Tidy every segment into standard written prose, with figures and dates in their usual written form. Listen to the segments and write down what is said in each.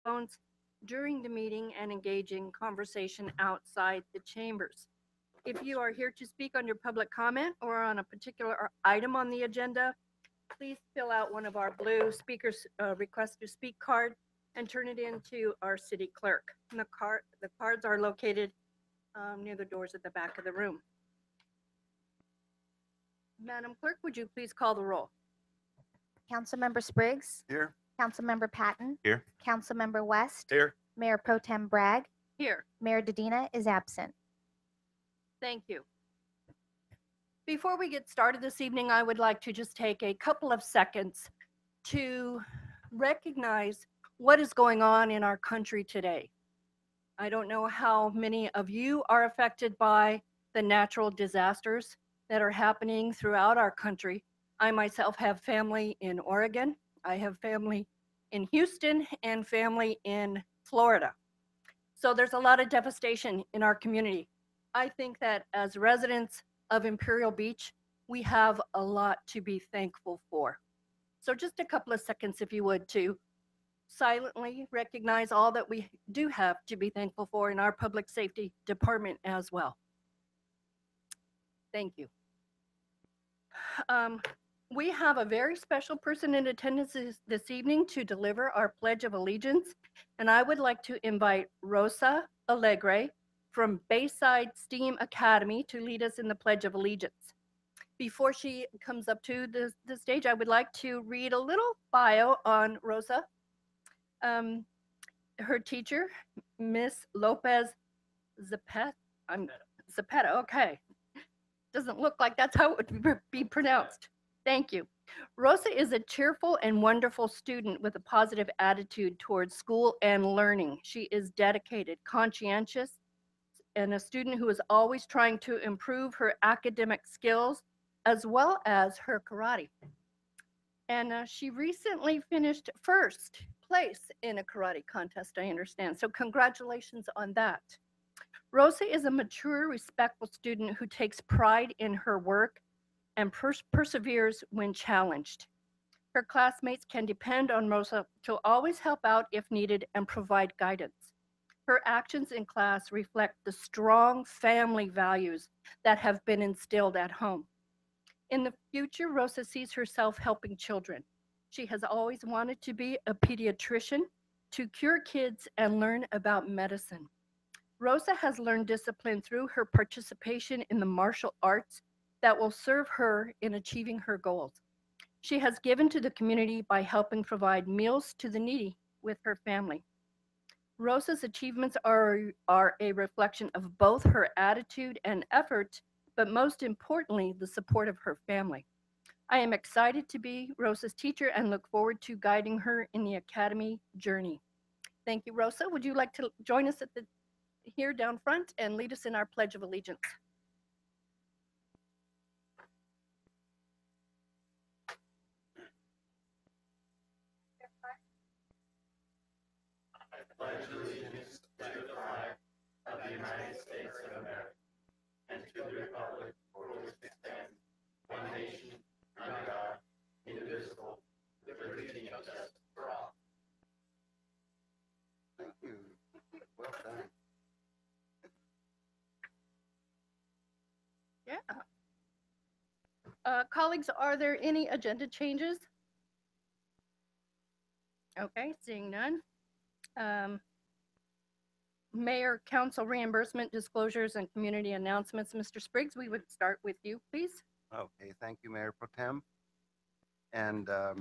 phones during the meeting and engage in conversation outside the chambers. If you are here to speak on your public comment or on a particular item on the agenda, please fill out one of our blue speakers request to speak card and turn it in to our city clerk. And the cards are located near the doors at the back of the room. Madam Clerk, would you please call the roll? Councilmember Spriggs, Here. Councilmember Patton, Here. Councilmember West, Here. Mayor Pro Tem Bragg, Here. Mayor Dedina is absent. Thank you. Before we get started this evening, I would like to just take a couple of seconds to recognize what is going on in our country today. I don't know how many of you are affected by the natural disasters that are happening throughout our country. I myself have family in Oregon. I have family in Houston and family in Florida. So there's a lot of devastation in our community. I think that as residents of Imperial Beach, we have a lot to be thankful for. So just a couple of seconds, if you would, to silently recognize all that we do have to be thankful for in our public safety department as well. Thank you. We have a very special person in attendance this evening to deliver our Pledge of Allegiance, and I would like to invite Rosa Alegre from Bayside STEAM Academy to lead us in the Pledge of Allegiance. Before she comes up to the stage, I would like to read a little bio on Rosa. Her teacher, Miss Lopez Zapeta, okay. Doesn't look like that's how it would be pronounced. Thank you. Rosa is a cheerful and wonderful student with a positive attitude towards school and learning. She is dedicated, conscientious, and a student who is always trying to improve her academic skills as well as her karate. And she recently finished first place in a karate contest, I understand. So congratulations on that. Rosa is a mature, respectful student who takes pride in her work and perseveres when challenged. Her classmates can depend on Rosa to always help out if needed and provide guidance. Her actions in class reflect the strong family values that have been instilled at home. In the future, Rosa sees herself helping children. She has always wanted to be a pediatrician to cure kids and learn about medicine. Rosa has learned discipline through her participation in the martial arts that will serve her in achieving her goals. She has given to the community by helping provide meals to the needy with her family. Rosa's achievements are a reflection of both her attitude and effort, but most importantly, the support of her family. I am excited to be Rosa's teacher and look forward to guiding her in the academy journey. Thank you, Rosa. Would you like to join us here down front and lead us in our Pledge of Allegiance? I pledge allegiance to the flag of the United States of America and to the republic for which it stands, one nation, under God, indivisible, with liberty and justice for all. Thank you. Well done. Yeah. Colleagues, are there any agenda changes? Okay, seeing none. Mayor, council reimbursement disclosures and community announcements. Mr. Spriggs, we would start with you, please. Okay, thank you, Mayor Pro Tem. And I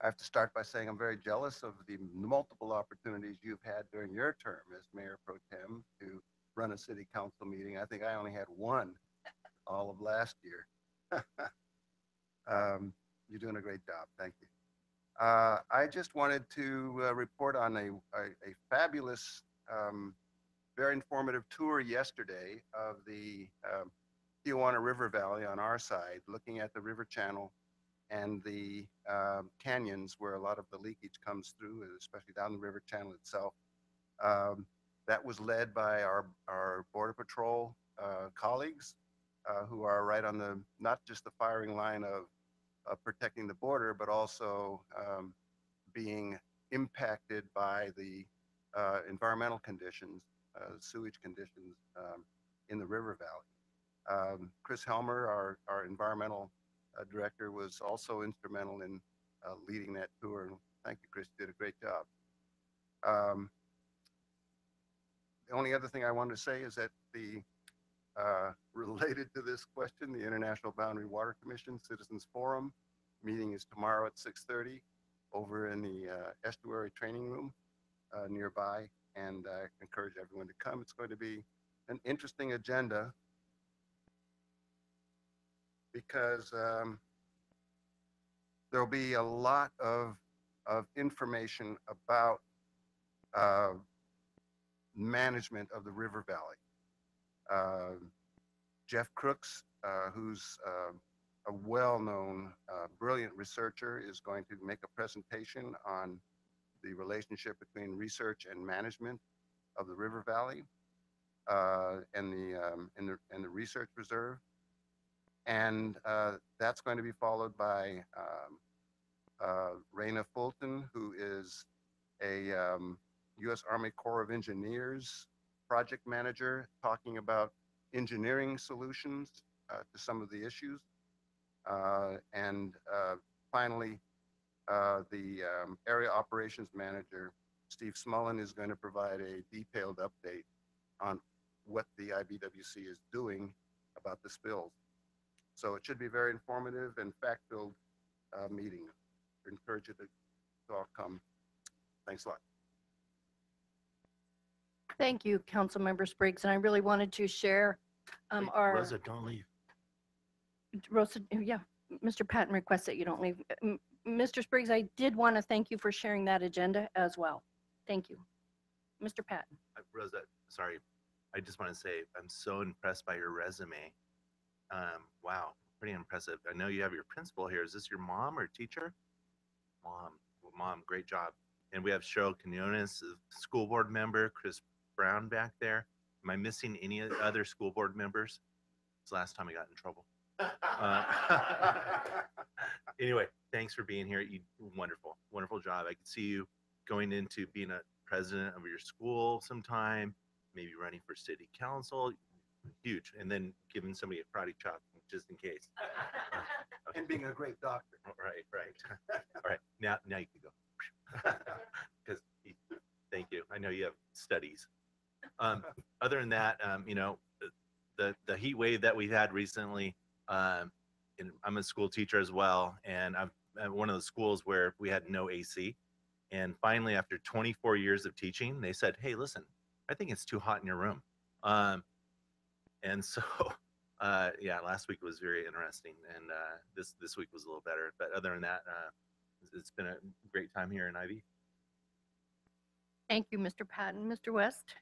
have to start by saying I'm very jealous of the multiple opportunities you've had during your term as Mayor Pro Tem to run a city council meeting. I think I only had one all of last year. You're doing a great job. Thank you. I just wanted to report on a fabulous, very informative tour yesterday of the Tijuana River Valley on our side, looking at the river channel and the canyons where a lot of the leakage comes through, especially down the river channel itself. That was led by our Border Patrol colleagues who are right on the, not just the firing line of protecting the border, but also being impacted by the environmental conditions, sewage conditions in the river valley. Chris Helmer, our environmental director, was also instrumental in leading that tour. And thank you, Chris. You did a great job. The only other thing I wanted to say is that the related to this question, the International Boundary Water Commission Citizens Forum meeting is tomorrow at 6:30 over in the estuary training room nearby, and I encourage everyone to come. It's going to be an interesting agenda because there'll be a lot of information about management of the river valley. Jeff Crooks, who's a well-known, brilliant researcher, is going to make a presentation on the relationship between research and management of the river valley and the research reserve. And that's going to be followed by Raina Fulton, who is a U.S. Army Corps of Engineers project manager, talking about engineering solutions to some of the issues. And finally, the area operations manager, Steve Smullen, is going to provide a detailed update on what the IBWC is doing about the spills. So it should be a very informative and fact-filled meeting. I encourage you to all come. Thanks a lot. Thank you, Councilmember Spriggs. And I really wanted to share Wait, our Rosa, don't leave. Rosa, yeah, Mr. Patton requests that you don't leave. Mr. Spriggs, I did want to thank you for sharing that agenda as well. Thank you. Mr. Patton. Rosa, sorry. I just want to say I'm so impressed by your resume. Wow, pretty impressive. I know you have your principal here. Is this your mom or teacher? Mom, great job. And we have Cheryl Quinones, school board member, Chris Brown back there. Am I missing any other school board members? It's the last time I got in trouble. Anyway, thanks for being here. You wonderful job. I could see you going into being a president of your school sometime, maybe running for city council. Huge. And then giving somebody a karate chop just in case. And being a great doctor. Right. All right. Now you can go. Because thank you. I know you have studies. Other than that, you know, the heat wave that we had recently, and I'm a school teacher as well, and I'm at one of the schools where we had no AC. And finally, after 24 years of teaching, they said, "Hey, listen, I think it's too hot in your room." And so, yeah, last week was very interesting, and this week was a little better. But other than that, it's been a great time here in Ivy. Thank you, Mr. Patton. Mr. West.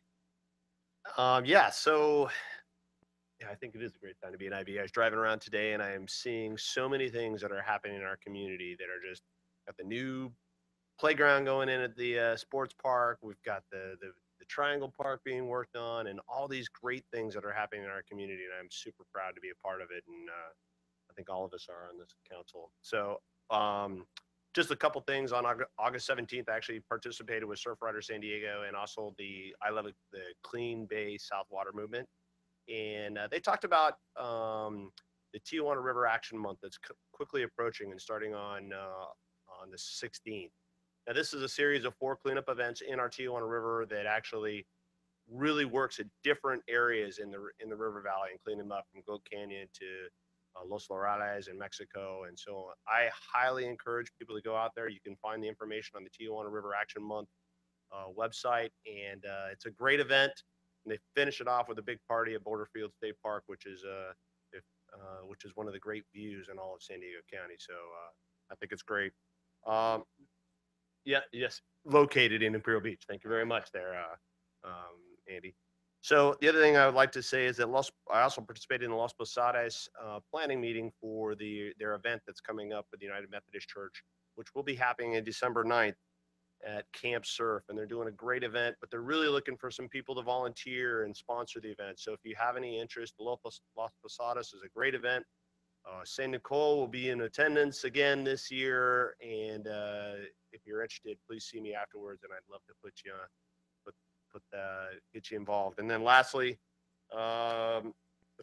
Yeah, I think it is a great time to be in IB. I was driving around today and I am seeing so many things that are happening in our community that are just got the new playground going in at the sports park. We've got the Triangle Park being worked on, and all these great things that are happening in our community. And I'm super proud to be a part of it. And I think all of us are on this council. So just a couple things on August 17th, I actually participated with Surf Rider San Diego and also the Clean Bay South Water Movement. And they talked about the Tijuana River Action Month that's quickly approaching and starting on the 16th. Now, this is a series of 4 cleanup events in our Tijuana River that actually really works at different areas in the river valley and clean them up from Goat Canyon to Los Laurales in Mexico and so on. I highly encourage people to go out there. You can find the information on the Tijuana River Action Month website, and it's a great event. And they finish it off with a big party at Borderfield State Park, which is one of the great views in all of San Diego County. So I think it's great. Yes, located in Imperial Beach. Thank you very much there, Andy. So the other thing I would like to say is that I also participated in the Los Posadas planning meeting for their event that's coming up with the United Methodist Church, which will be happening on December 9th at Camp Surf. And they're doing a great event, but they're really looking for some people to volunteer and sponsor the event. So if you have any interest, Los Posadas is a great event. St. Nicole will be in attendance again this year, and if you're interested, please see me afterwards, and I'd love to put you on, get you involved. And then lastly, the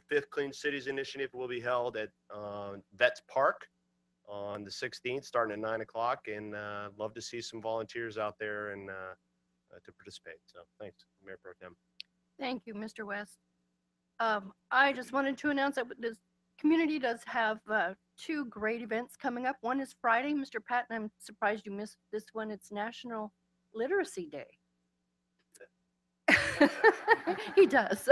fifth Clean Cities Initiative will be held at Vets Park on the 16th, starting at 9 o'clock, and love to see some volunteers out there and to participate. So thanks, Mayor Pro Tem. Thank you, Mr. West. I just wanted to announce that this community does have two great events coming up. One is Friday. Mr. Patton, I'm surprised you missed this one. It's National Literacy Day. He does.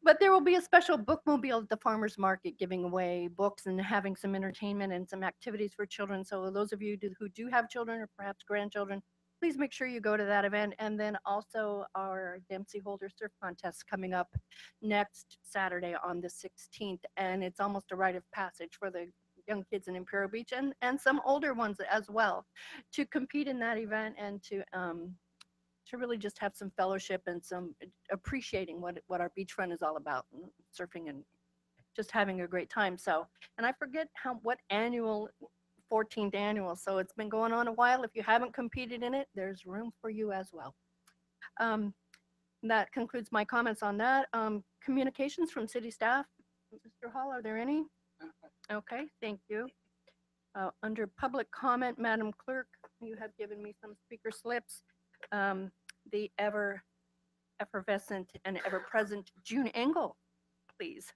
But there will be a special bookmobile at the farmers market giving away books and having some entertainment and some activities for children. So those of you who do have children or perhaps grandchildren, please make sure you go to that event. And then also our Dempsey Holder Surf Contest coming up next Saturday on the 16th. And it's almost a rite of passage for the young kids in Imperial Beach and some older ones as well to compete in that event and to really just have some fellowship and some appreciating what our beachfront is all about, and surfing and just having a great time. So, and I forget what 14th annual, so it's been going on a while. If you haven't competed in it, there's room for you as well. That concludes my comments on that. Communications from city staff. Mr. Hall, are there any? Okay, thank you. Under public comment, Madam Clerk, you have given me some speaker slips. The ever effervescent and ever present June Engel, please.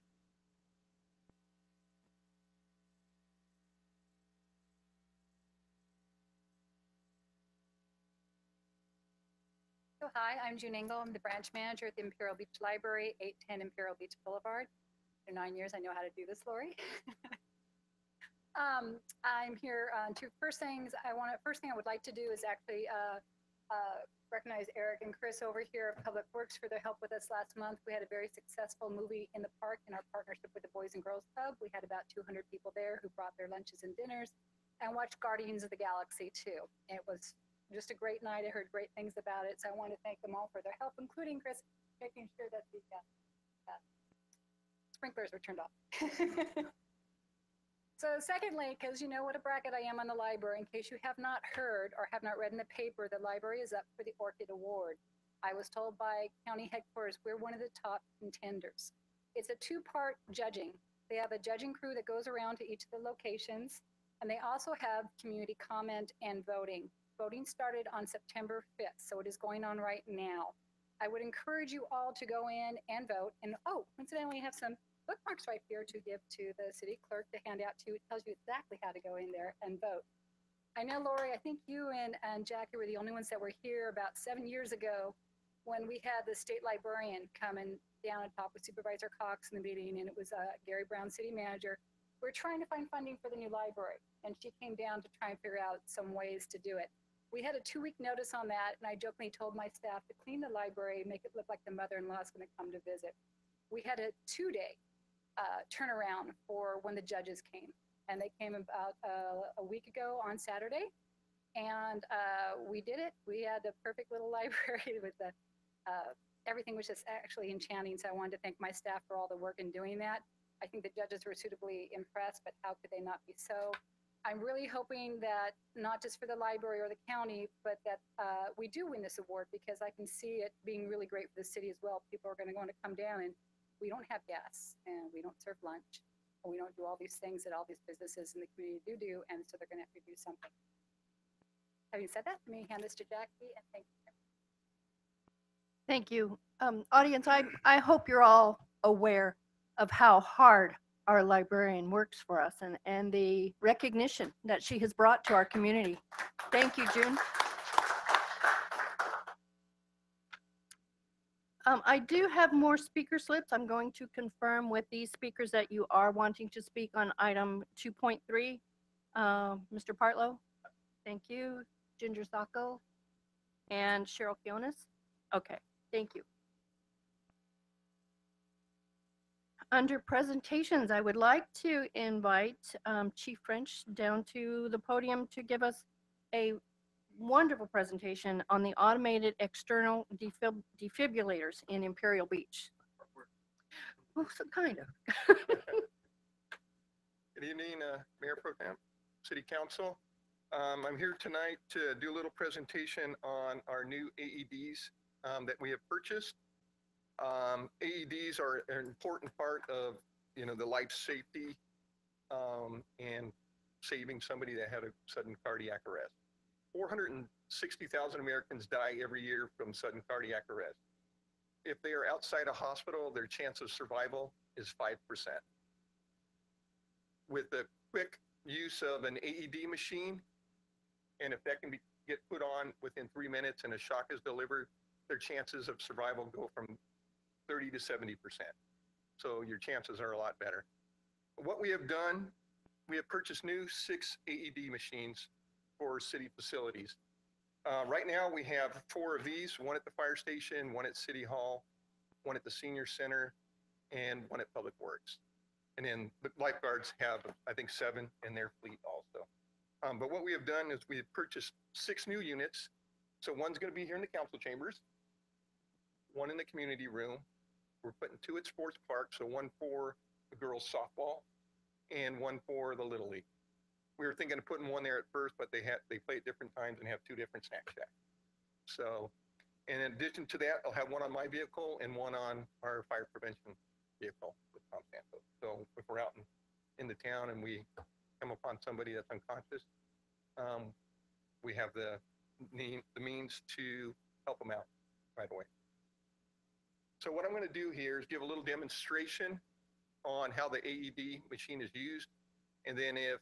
So hi, I'm June Engel. I'm the branch manager at the Imperial Beach Library, 810 Imperial Beach Boulevard. For 9 years, I know how to do this, Lori. I'm here to first thing I would like to do is actually recognize Eric and Chris over here at Public Works for their help with us last month. We had a very successful movie in the park in our partnership with the Boys and Girls Club. We had about 200 people there who brought their lunches and dinners and watched Guardians of the Galaxy too. It was just a great night. I heard great things about it. So I want to thank them all for their help, including Chris, making sure that the sprinklers were turned off. So secondly, because you know what a bracket I am on the library, in case you have not heard or have not read in the paper, the library is up for the Orchid Award. I was told by county headquarters we're one of the top contenders. It's a two-part judging. They have a judging crew that goes around to each of the locations, and they also have community comment and voting. Voting started on September 5th, so it is going on right now. I would encourage you all to go in and vote. And oh, incidentally, we have some bookmarks right here to give to the city clerk to hand out to. It tells you exactly how to go in there and vote. I know, Lori, I think you and Jackie were the only ones that were here about 7 years ago when we had the state librarian come and down and talk with Supervisor Cox in the meeting, and it was Gary Brown, city manager. We're trying to find funding for the new library, and she came down to try and figure out some ways to do it. We had a 2-week notice on that, and I jokingly told my staff to clean the library, make it look like the mother-in-law is going to come to visit. We had a 2-day turnaround for when the judges came, and they came about a week ago on Saturday, and we did it. We had a perfect little library with the everything was just actually enchanting. So I wanted to thank my staff for all the work in doing that. I think the judges were suitably impressed, but how could they not be so? I'm really hoping that not just for the library or the county, but that we do win this award, because I can see it being really great for the city as well. People are going to want to come down, and we don't have gas, and we don't serve lunch, and we don't do all these things that all these businesses in the community do, and so they're going to have to do something. Having said that, let me hand this to Jackie, and thank you. Thank you. Audience, I hope you're all aware of how hard our librarian works for us and the recognition that she has brought to our community. Thank you, June. I do have more speaker slips. I'm going to confirm with these speakers that you are wanting to speak on item 2.3. Mr. Partlow, thank you. Ginger Sacco and Cheryl Kionis. Okay, thank you. Under presentations, I would like to invite Chief French down to the podium to give us a wonderful presentation on the automated external defibrillators in Imperial Beach. Oh, so kind of. Good evening, Mayor Pro Tem, City Council. I'm here tonight to do a little presentation on our new AEDs that we have purchased. AEDs are an important part of, the life safety and saving somebody that had a sudden cardiac arrest. 460,000 Americans die every year from sudden cardiac arrest. If they are outside a hospital, their chance of survival is 5%. With the quick use of an AED machine, and if that can get put on within 3 minutes and a shock is delivered, their chances of survival go from 30 to 70%. So your chances are a lot better. What we have done, we have purchased new 6 AED machines for city facilities. Right now we have 4 of these, one at the fire station, one at City Hall, one at the senior center, and one at Public Works. And then the lifeguards have, I think, 7 in their fleet also. But what we have done is we have purchased 6 new units. So one's going to be here in the council chambers, one in the community room. We're putting 2 at Sports Park, so one for the girls softball and one for the Little League. We were thinking of putting one there at first, but they play at different times and have 2 different snack shacks. So, and in addition to that, I'll have one on my vehicle and one on our fire prevention vehicle with Tom Santos. So if we're out in the town and we come upon somebody that's unconscious, we have the means to help them out right away. So what I'm going to do here is give a little demonstration on how the AED machine is used. And then if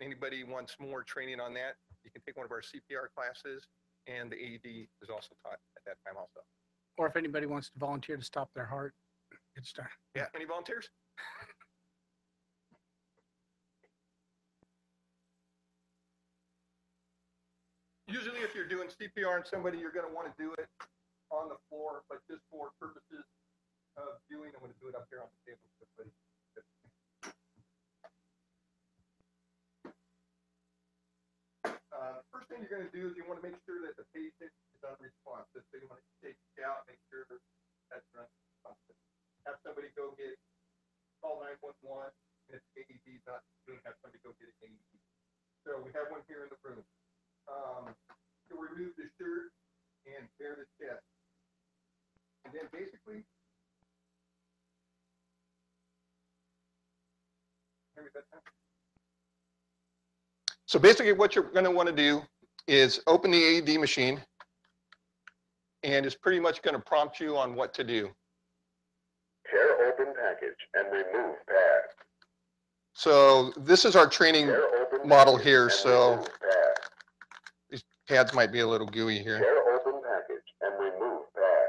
anybody wants more training on that, you can take one of our CPR classes, and the AED is also taught at that time also. Or if anybody wants to volunteer to stop their heart, it's done. Yeah, any volunteers? Usually if you're doing CPR on somebody, you're going to want to do it on the floor, but just for purposes of doing, I'm going to do it up here on the table. First thing you're going to do is you want to make sure that the patient is unresponsive. So you want to take it out, make sure that's unresponsive. Have somebody go call 911, and if AED is not doing, have somebody go get an AED. So we have one here in the room. To remove the shirt and bare the chest. And then basically, so basically what you're going to want to do is open the AED machine, and it's pretty much going to prompt you on what to do. Tear open package and remove pad. So this is our training model here. So these pads might be a little gooey here. Tear open package and remove pad.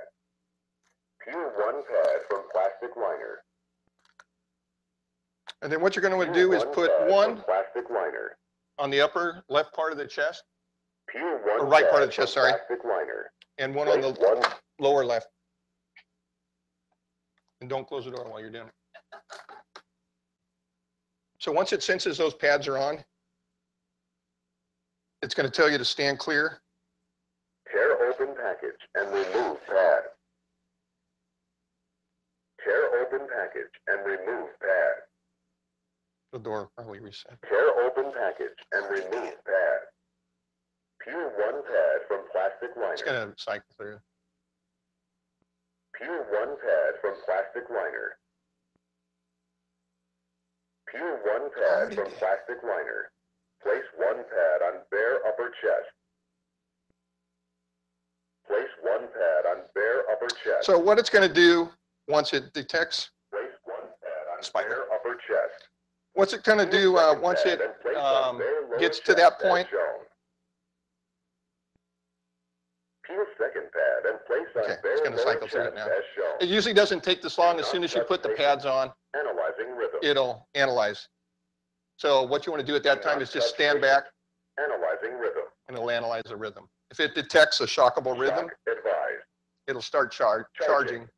Peel 1 pad from plastic liner. And then what you're going to do is put one plastic liner on the upper left part of the chest, Peel 1 or right part of pad the chest, from sorry, plastic liner. and one on the Place 1 lower left. And don't close the door while you're doing it. So once it senses those pads are on, it's going to tell you to stand clear. Tear open package and remove pad. Tear open package and remove pad. The door probably reset. Tear open package and remove pad. Peel 1 pad from plastic liner. It's going to cycle through. Peel 1 pad from plastic liner. Peel 1 pad from plastic liner. Place 1 pad on bare upper chest. Place 1 pad on bare upper chest. So what it's going to do once it detects, Place 1 pad on Spider. bare upper chest. what's it going to do once it gets to that point? Peel 2nd pad and place on Okay, bare it's going to lower cycle through it chest now. as shown. It usually doesn't take this long. As soon as you put the pads on, Analyzing rhythm. it'll analyze. So what you want to do at that time is just stand back, Analyzing rhythm. and it'll analyze the rhythm. If it detects a shockable rhythm, Shock advised. it'll start charging.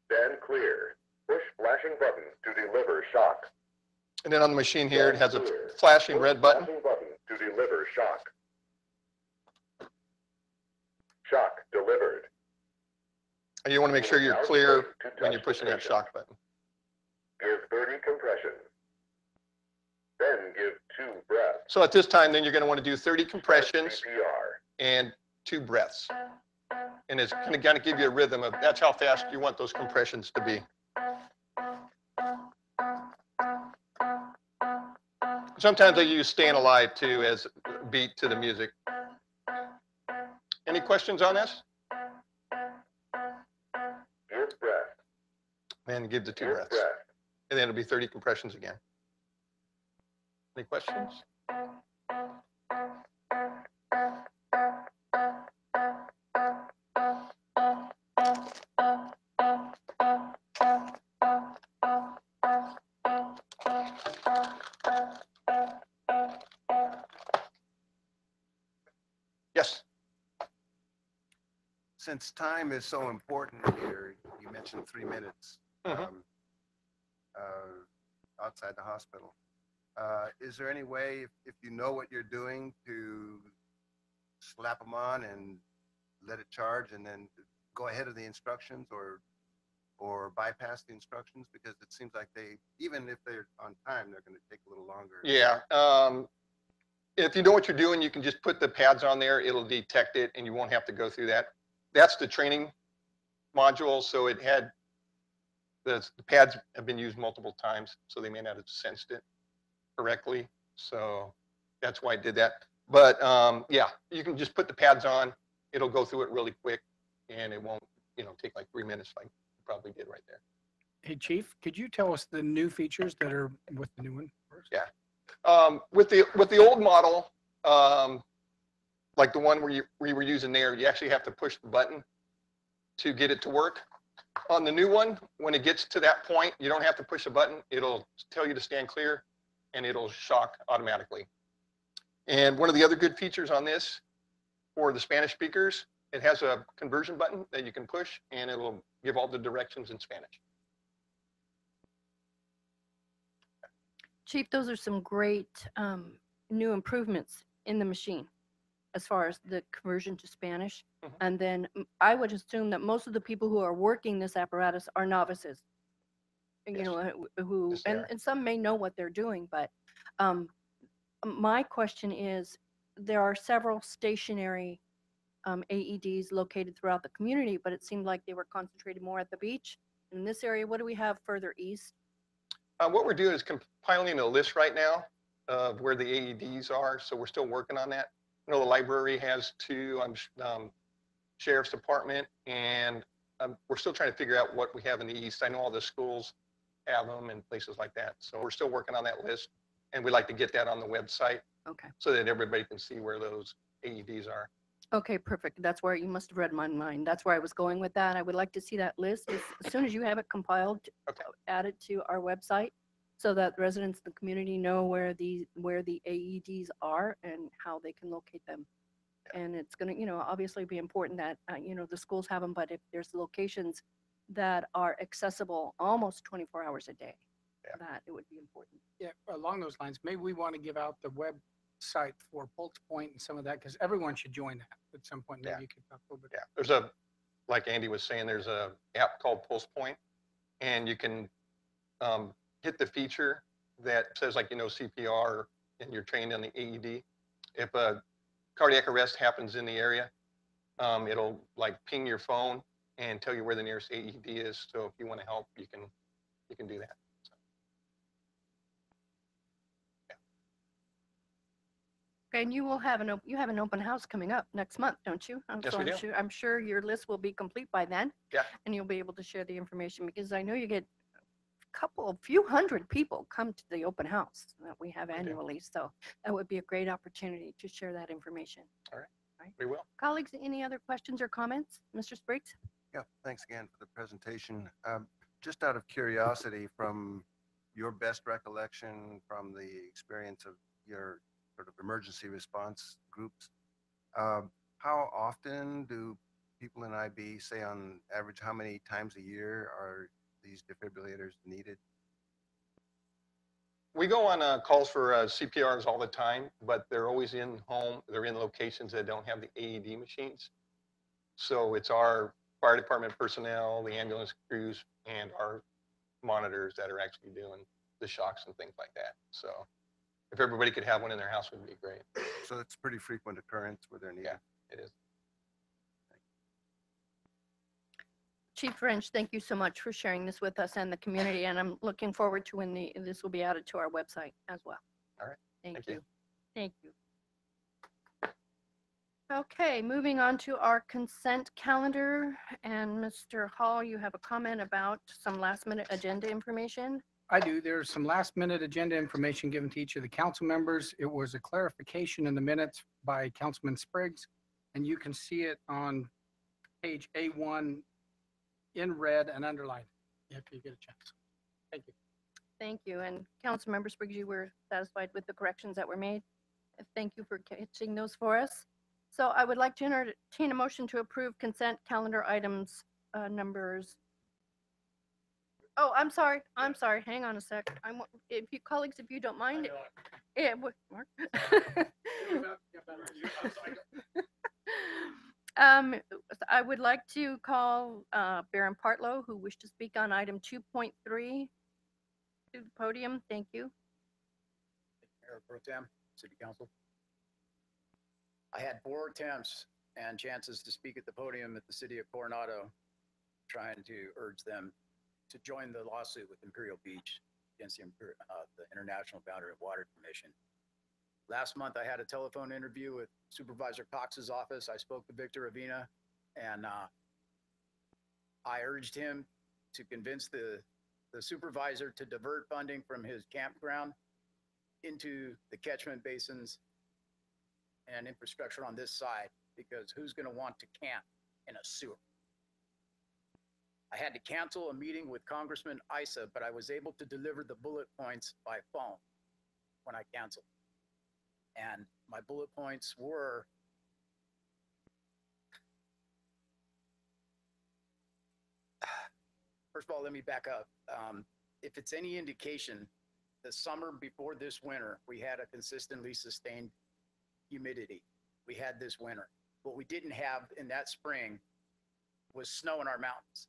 Stand clear. Push flashing button to deliver shock. And then on the machine here, it has a flashing red button. Flashing button to deliver shock. Shock delivered. And you want to make sure you're clear when you're pushing that shock button. Give 30 compression. 2 breaths. So at this time, then you're going to want to do 30 compressions CPR. and 2 breaths. And it's going to kind of give you a rhythm of that's how fast you want those compressions to be. Sometimes I use Staying Alive too as a beat to the music. Any questions on this? Give breath. And give the 2 Give breaths. breath. And then it'll be 30 compressions again. Any questions? Yes. Since time is so important here, you mentioned 3 minutes Mhm. outside the hospital. Is there any way, if you know what you're doing, to slap them on and let it charge and then go ahead of the instructions, or bypass the instructions? Because it seems like they, even if they're on time, they're going to take a little longer. Yeah. If you know what you're doing, you can just put the pads on there. It'll detect it, and you won't have to go through that. That's the training module. So it had the pads have been used multiple times, so they may not have sensed it correctly. So that's why I did that. But yeah, you can just put the pads on. It'll go through it really quick, and it won't, take like 3 minutes like you probably did right there. Hey, Chief, could you tell us the new features that are with the new one first? Yeah. With the old model, like the one we were using there, you actually have to push the button to get it to work. On the new one, when it gets to that point, you don't have to push a button. It'll tell you to stand clear, and it'll shock automatically. And one of the other good features on this for the Spanish speakers, it has a conversion button that you can push, and it'll give all the directions in Spanish. Chief, those are some great new improvements in the machine as far as the conversion to Spanish. Mhm. And then I would assume that most of the people who are working this apparatus are novices. Yes. Who Yes, they are. and some may know what they're doing, but my question is, there are several stationary AEDs located throughout the community, but it seemed like they were concentrated more at the beach. In this area, what do we have further east? What we're doing is compiling a list right now of where the AEDs are. So we're still working on that. I know the library has 2, sheriff's department, and we're still trying to figure out what we have in the east. I know all the schools have them and places like that. So we're still working on that list, and we'd like to get that on the website Okay. so that everybody can see where those AEDs are. Okay, perfect. That's where you must have read my mind. That's where I was going with that. I would like to see that list as soon as you have it compiled, Okay. add it to our website so that residents of the community know where the AEDs are and how they can locate them. Yeah. And it's going to, obviously be important that, the schools have them, but if there's locations that are accessible almost 24 hours a day, Yeah. that it would be important. Yeah, along those lines, maybe we want to give out the website for Pulse Point and some of that, because everyone should join that at some point. Maybe Yeah. you could talk a little bit. Yeah, like Andy was saying, there's a app called Pulse Point, and you can hit the feature that says CPR and you're trained on the AED. If a cardiac arrest happens in the area, it'll ping your phone and tell you where the nearest AED is. So if you want to help, you can do that. So, Okay, and you will have you have an open house coming up next month, don't you? Yes, So we do. I'm sure your list will be complete by then. Yeah. And you'll be able to share the information, because I know you get a few hundred people come to the open house that we have do. annually. So that would be a great opportunity to share that information. We will. Colleagues, any other questions or comments? Mr. Spriggs? Yeah, thanks again for the presentation. Just out of curiosity, from your best recollection from the experience of your sort of emergency response groups, how often do people in IB say, on average, how many times a year are these defibrillators needed? We go on calls for CPRs all the time, but they're always in home. They're in locations that don't have the AED machines. So it's our fire department personnel, the ambulance crews, and our monitors that are actually doing the shocks and things like that. So If everybody could have one in their house, would be great. So it's pretty frequent occurrence where they're needed. Yeah, it is. Chief French, thank you so much for sharing this with us and the community, and I'm looking forward to when this will be added to our website as well. All right. Thank Thank you. you. Thank you. Okay, moving on to our consent calendar. And Mr. Hall, you have a comment about some last minute agenda information? I do. There's some last minute agenda information given to each of the council members. It was a clarification in the minutes by Councilman Spriggs, and you can see it on page A1 in red and underlined if you get a chance. Thank you. Thank you. And Councilmember Spriggs, you were satisfied with the corrections that were made? Thank you for catching those for us. So I would like to entertain a motion to approve consent calendar items numbers. Oh, I'm sorry. I'm sorry. Hang on a sec. If you colleagues, if you don't mind. Yeah, Mark. I would like to call Baron Partlow, who wished to speak on item 2.3 to the podium. Thank you. Mayor Pro Tem, City Council. I had 4 attempts and chances to speak at the podium at the City of Coronado, trying to urge them to join the lawsuit with Imperial Beach against the International Boundary Water Commission. Last month, I had a telephone interview with Supervisor Cox's office. I spoke to Victor Avina, and I urged him to convince the supervisor to divert funding from his campground into the catchment basins and infrastructure on this side, because who's going to want to camp in a sewer? I had to cancel a meeting with Congressman Issa, but I was able to deliver the bullet points by phone when I canceled. And my bullet points were: first of all, let me back up. If it's any indication, the summer before this winter, we had a consistently sustained humidity. We had this winter. What we didn't have in that spring was snow in our mountains.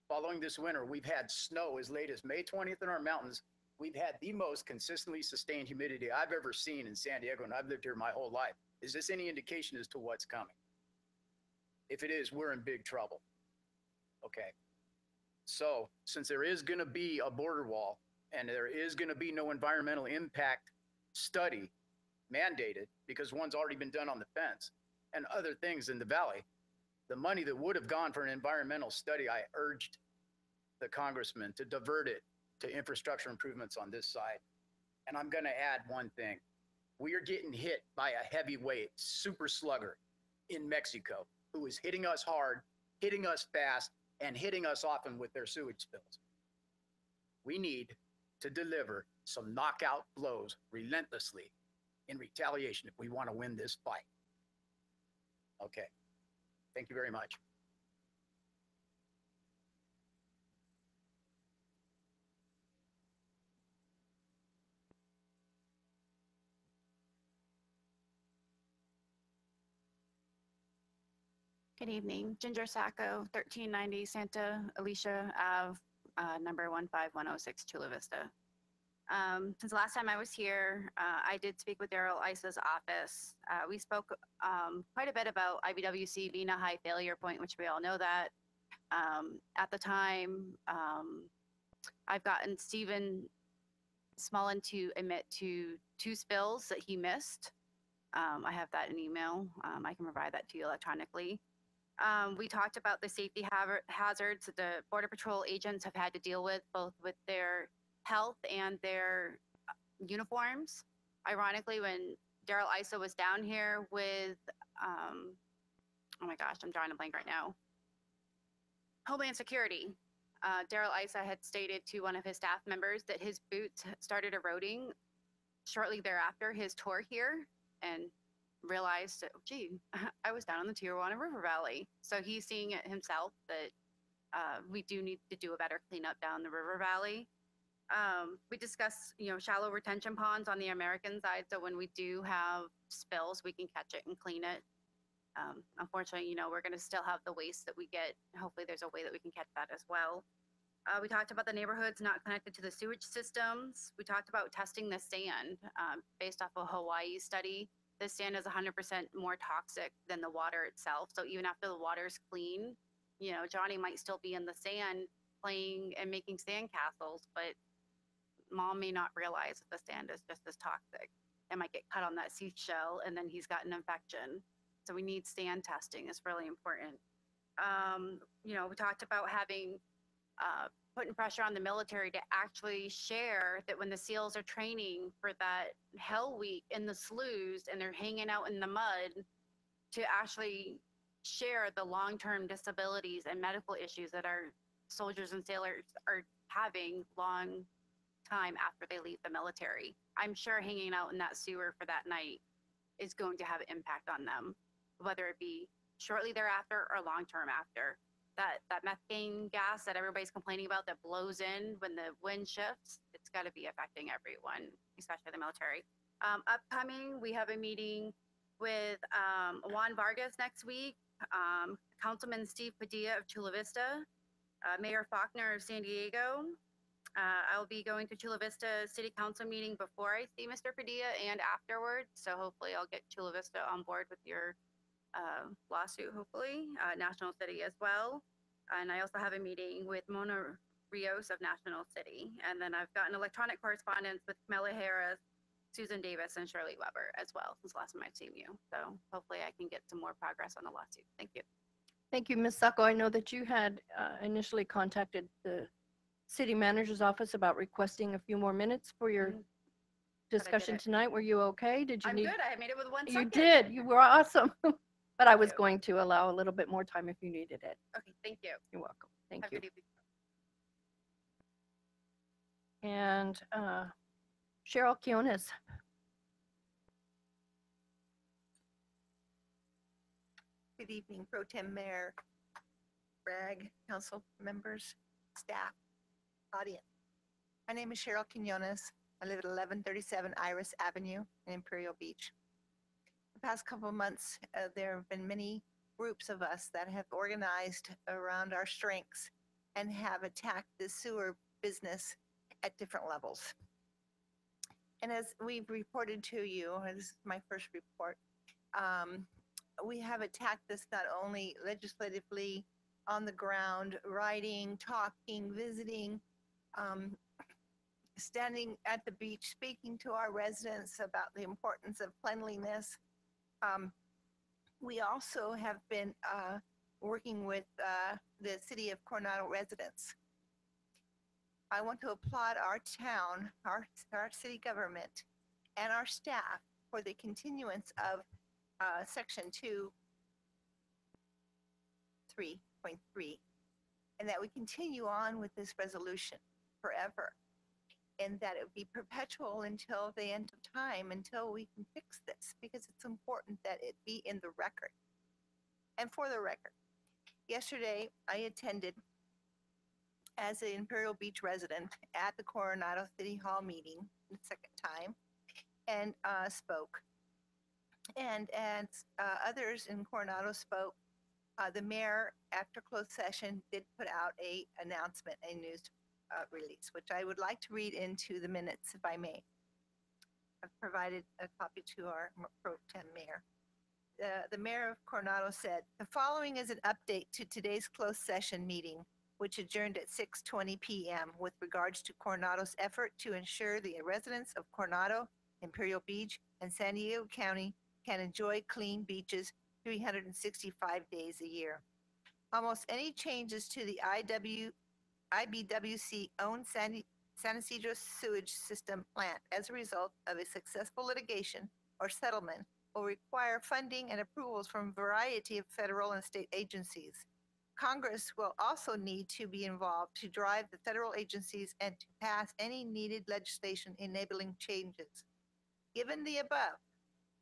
Following this winter, we've had snow as late as May 20th in our mountains. We've had the most consistently sustained humidity I've ever seen in San Diego, and I've lived here my whole life. Is this any indication as to what's coming? If it is, we're in big trouble. Okay. So since there is going to be a border wall and there is going to be no environmental impact study mandated, because one's already been done on the fence, and other things in the valley, the money that would have gone for an environmental study, I urged the congressman to divert it to infrastructure improvements on this side. And I'm going to add one thing. We are getting hit by a heavyweight super slugger in Mexico who is hitting us hard, hitting us fast, and hitting us often with their sewage spills. We need to deliver some knockout blows relentlessly in retaliation if we want to win this fight. Okay. Thank you very much. Good evening. Ginger Sacco, 1390 Santa Alicia Ave, number 15106, Chula Vista. Since the last time I was here, I did speak with Daryl Issa's office. We spoke quite a bit about IBWC being a high failure point, which we all know that. At the time, I've gotten Stephen Smullen to admit to 2 spills that he missed. I have that in email. I can provide that to you electronically. We talked about the safety hazards that the Border Patrol agents have had to deal with, both with their health and their uniforms. Ironically, when Daryl Issa was down here with, oh my gosh, I'm drawing a blank right now, Homeland Security, Daryl Issa had stated to one of his staff members that his boots started eroding shortly thereafter his tour here, and realized that, gee, I was down in the Tijuana River Valley. So he's seeing it himself that we do need to do a better cleanup down the river valley. We discussed, shallow retention ponds on the American side. So when we do have spills, we can catch it and clean it. Unfortunately, we're going to still have the waste that we get. Hopefully there's a way that we can catch that as well. We talked about the neighborhoods not connected to the sewage systems. We talked about testing the sand based off a Hawaii study. The sand is 100% more toxic than the water itself. So even after the water's clean, you know, Johnny might still be in the sand playing and making sand castles, but mom may not realize that the sand is just as toxic. It might get cut on that seashell and then he's got an infection. So we need sand testing. It's really important. You know, we talked about having putting pressure on the military to actually share that when the SEALs are training for that Hell Week in the sloughs and they're hanging out in the mud, to actually share the long-term disabilities and medical issues that our soldiers and sailors are having long time after they leave the military. I'm sure hanging out in that sewer for that night is going to have an impact on them, whether it be shortly thereafter or long-term after. That methane gas that everybody's complaining about that blows in when the wind shifts, it's got to be affecting everyone, especially the military. Upcoming, we have a meeting with Juan Vargas next week, Councilman Steve Padilla of Chula Vista, Mayor Faulkner of San Diego. I'll be going to Chula Vista City Council meeting before I see Mr. Padilla and afterwards. So hopefully I'll get Chula Vista on board with your lawsuit, hopefully, National City as well. And I also have a meeting with Mona Rios of National City. And then I've gotten electronic correspondence with Camilla Harris, Susan Davis, and Shirley Weber as well since the last time I've seen you. So hopefully I can get some more progress on the lawsuit. Thank you. Thank you, Ms. Sacco. I know that you had initially contacted the city manager's office about requesting a few more minutes for your discussion it. tonight. Were you okay? Did you I'm need? good. I made it with 1 You second. did. You were awesome. But I was you. going to allow a little bit more time if you needed it. Okay, thank you. You're welcome. Thank Have you. a good evening. And Cheryl Kionis. Good evening, Pro Tem Mayor, Bragg, council members, staff, audience. My name is Cheryl Quinones. I live at 1137 Iris Avenue in Imperial Beach. The past couple of months, there have been many groups of us that have organized around our strengths and have attacked the sewer business at different levels. And as we've reported to you, and this is my first report, we have attacked this not only legislatively on the ground, writing, talking, visiting, standing at the beach, speaking to our residents about the importance of cleanliness. We also have been working with the city of Coronado residents. I want to applaud our town, our city government, and our staff for the continuance of Section 2.3.3, and that we continue on with this resolution forever, and that it would be perpetual until the end of time, until we can fix this, because it's important that it be in the record. And for the record, yesterday I attended as an Imperial Beach resident at the Coronado City Hall meeting, the second time, and spoke. And as others in Coronado spoke, the mayor, after closed session, did put out a announcement, a news release, which I would like to read into the minutes, if I may. I've provided a copy to our Pro Tem Mayor. The mayor of Coronado said, the following is an update to today's closed session meeting, which adjourned at 6:20 p.m. with regards to Coronado's effort to ensure the residents of Coronado, Imperial Beach, and San Diego County can enjoy clean beaches 365 days a year. Almost any changes to the IBWC-owned San Ysidro sewage system plant as a result of a successful litigation or settlement will require funding and approvals from a variety of federal and state agencies. Congress will also need to be involved to drive the federal agencies and to pass any needed legislation enabling changes. Given the above,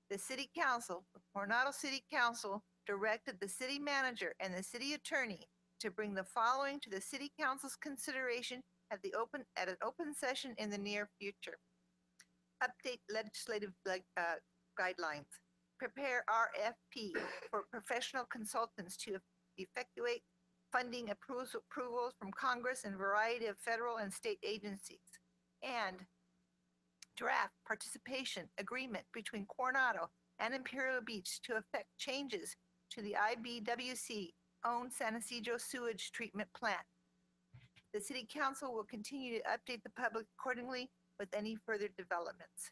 the City Council, the Coronado City Council, directed the city manager and the city attorney to bring the following to the City Council's consideration at an open session in the near future. Update legislative guidelines. Prepare RFP for professional consultants to effectuate funding approvals from Congress and a variety of federal and state agencies. And draft participation agreement between Coronado and Imperial Beach to effect changes to the IBWC-owned San Ysidro sewage treatment plant. The City Council will continue to update the public accordingly with any further developments.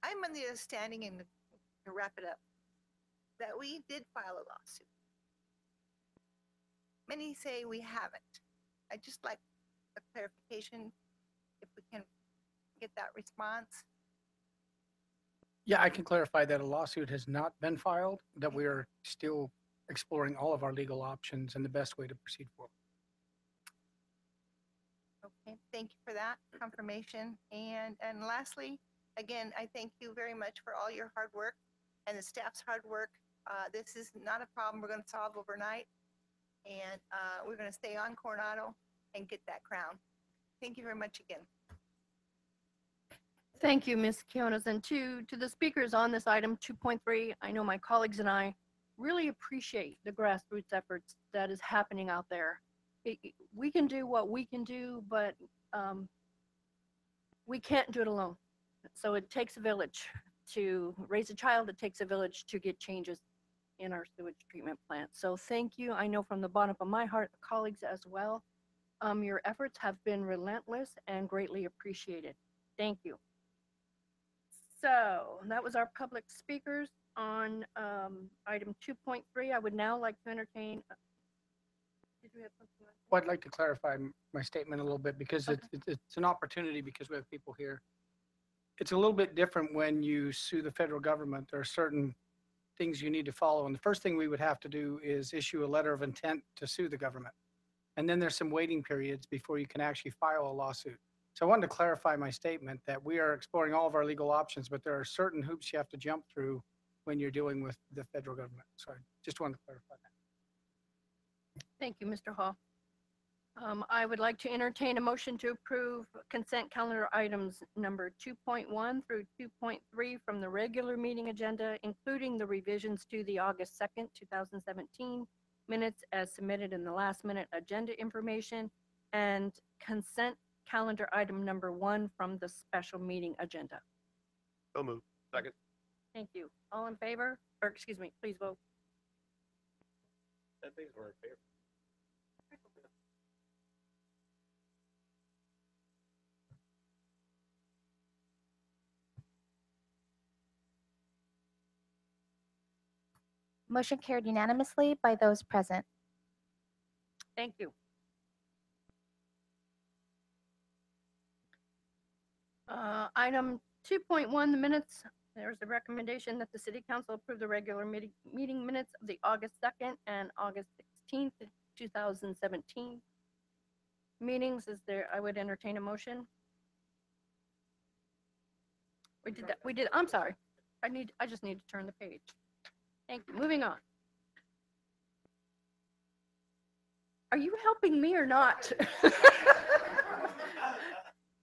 I'm on the understanding, and to wrap it up, that we did file a lawsuit. Many say we haven't. I'd just like a clarification if we can get that response. Yeah, I can clarify that a lawsuit has not been filed, that we are still exploring all of our legal options and the best way to proceed forward. Okay, thank you for that confirmation. And lastly, again, I thank you very much for all your hard work and the staff's hard work. This is not a problem we're going to solve overnight, and we're going to stay on Coronado and get that crown. Thank you very much again. Thank you, Ms. Quinones. And to the speakers on this item 2.3, I know my colleagues and I really appreciate the grassroots efforts that is happening out there. We can do what we can do, but we can't do it alone. So it takes a village to raise a child. It takes a village to get changes in our sewage treatment plant. So thank you. I know from the bottom of my heart, colleagues as well, your efforts have been relentless and greatly appreciated. Thank you. So that was our public speakers on item 2.3. I would now like to entertain. Did you have something else? Well, I'd like to clarify my statement a little bit because it's an opportunity because we have people here. It's a little bit different when you sue the federal government. There are certain things you need to follow. And the first thing we would have to do is issue a letter of intent to sue the government. And then there's some waiting periods before you can actually file a lawsuit. So I wanted to clarify my statement that we are exploring all of our legal options, but there are certain hoops you have to jump through when you're dealing with the federal government. So I just wanted to clarify that. Thank you, Mr. Hall. I would like to entertain a motion to approve consent calendar items number 2.1 through 2.3 from the regular meeting agenda, including the revisions to the August 2nd, 2017 minutes as submitted in the last minute agenda information, and consent calendar item number 1 from the special meeting agenda. So moved. Second. Thank you. All in favor? Or excuse me, please vote. I think we're in favor. Motion carried unanimously by those present. Thank you. Item 2.1, the minutes. There's a recommendation that the City Council approve the regular meeting minutes of the August 2nd and August 16th, 2017 meetings. Is there, I would entertain a motion. We did that. We did. I'm sorry. I just need to turn the page. Thank you. Moving on. Are you helping me or not?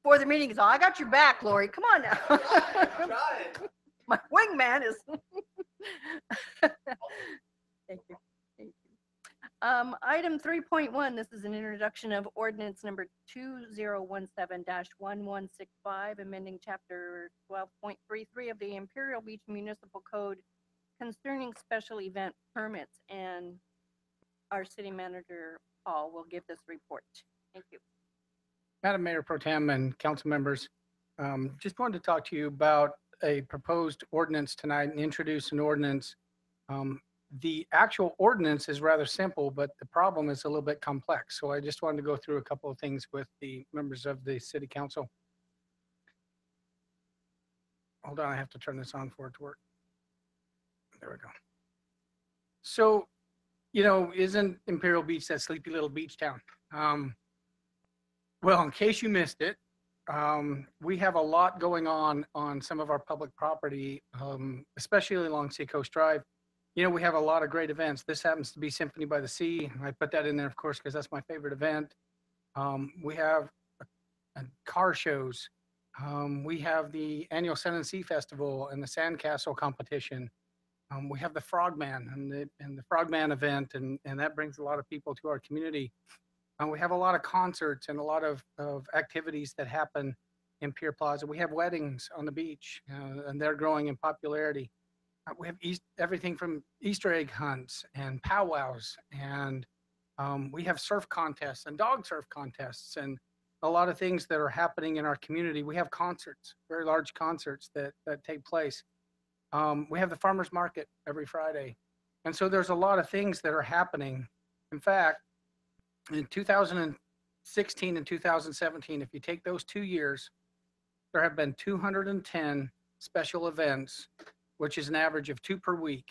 For the meetings, I got your back, Lori. Come on now. My wingman is. Thank you. Thank you. Item 3.1, this is an introduction of ordinance number 2017-1165, amending chapter 12.33 of the Imperial Beach Municipal Code concerning special event permits. And our city manager, Paul, will give this report. Thank you. Madam Mayor Pro Tem and council members, just wanted to talk to you about a proposed ordinance tonight and introduce an ordinance. The actual ordinance is rather simple, but the problem is a little bit complex. So I just wanted to go through a couple of things with the members of the city council. Hold on, I have to turn this on for it to work. There we go. So, you know, isn't Imperial Beach that sleepy little beach town? Well, in case you missed it, we have a lot going on some of our public property, especially along Seacoast Drive. You know, we have a lot of great events. This happens to be Symphony by the Sea. I put that in there, of course, because that's my favorite event. We have car shows. We have the annual Sun and Sea Festival and the Sandcastle competition. We have the Frogman and the Frogman event, and that brings a lot of people to our community. We have a lot of concerts and a lot of activities that happen in Pier Plaza. We have weddings on the beach, and they're growing in popularity. We have everything from Easter egg hunts and powwows, and we have surf contests and dog surf contests, and a lot of things that are happening in our community. We have concerts, very large concerts that take place. We have the farmers market every Friday, and so there's a lot of things that are happening. In fact, in 2016 and 2017, if you take those 2 years, there have been 210 special events, which is an average of 2 per week.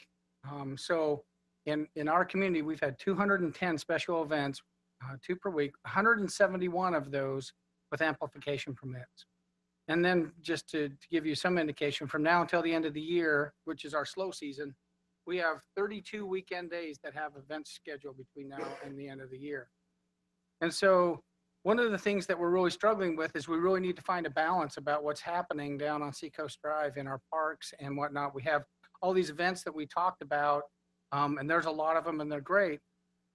So in our community, we've had 210 special events, 2 per week, 171 of those with amplification permits. And then just to give you some indication, from now until the end of the year, which is our slow season, we have 32 weekend days that have events scheduled between now and the end of the year. And so one of the things that we're really struggling with is we really need to find a balance about what's happening down on Seacoast Drive in our parks and whatnot. We have all these events that we talked about, and there's a lot of them, and they're great.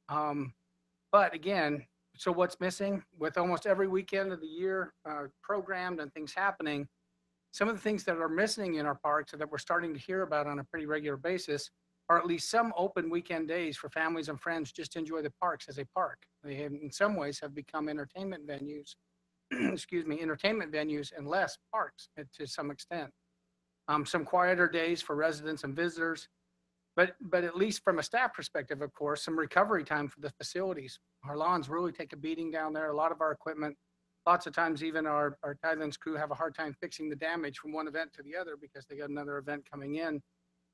But again, so what's missing with almost every weekend of the year programmed and things happening, some of the things that are missing in our parks that we're starting to hear about on a pretty regular basis are at least some open weekend days for families and friends just to enjoy the parks as a park. They have, in some ways, have become entertainment venues, excuse me, entertainment venues and less parks to some extent. Some quieter days for residents and visitors, but at least from a staff perspective, of course, some recovery time for the facilities. Our lawns really take a beating down there. A lot of our equipment, lots of times even our Tidelands crew have a hard time fixing the damage from one event to the other because they got another event coming in.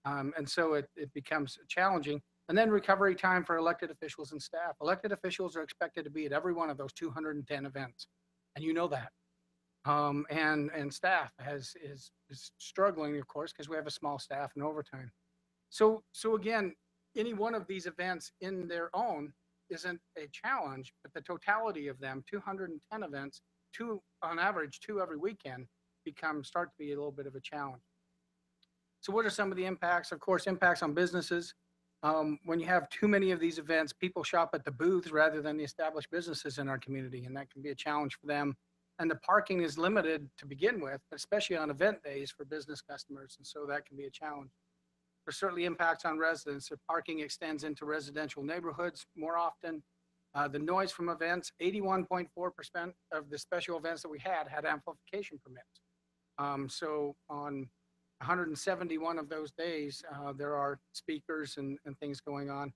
And so it becomes challenging. And then recovery time for elected officials and staff. Elected officials are expected to be at every one of those 210 events. And you know that. And staff is struggling, of course, because we have a small staff and overtime. So again, any one of these events in their own isn't a challenge, but the totality of them, 210 events, on average, 2 every weekend, start to be a little bit of a challenge. So what are some of the impacts? Of course, impacts on businesses. When you have too many of these events, people shop at the booths rather than the established businesses in our community, and that can be a challenge for them. And the parking is limited to begin with, especially on event days for business customers, and so that can be a challenge. There's certainly impacts on residents. If parking extends into residential neighborhoods more often, the noise from events, 81.4% of the special events that we had amplification permits. So on 171 of those days, there are speakers and things going on,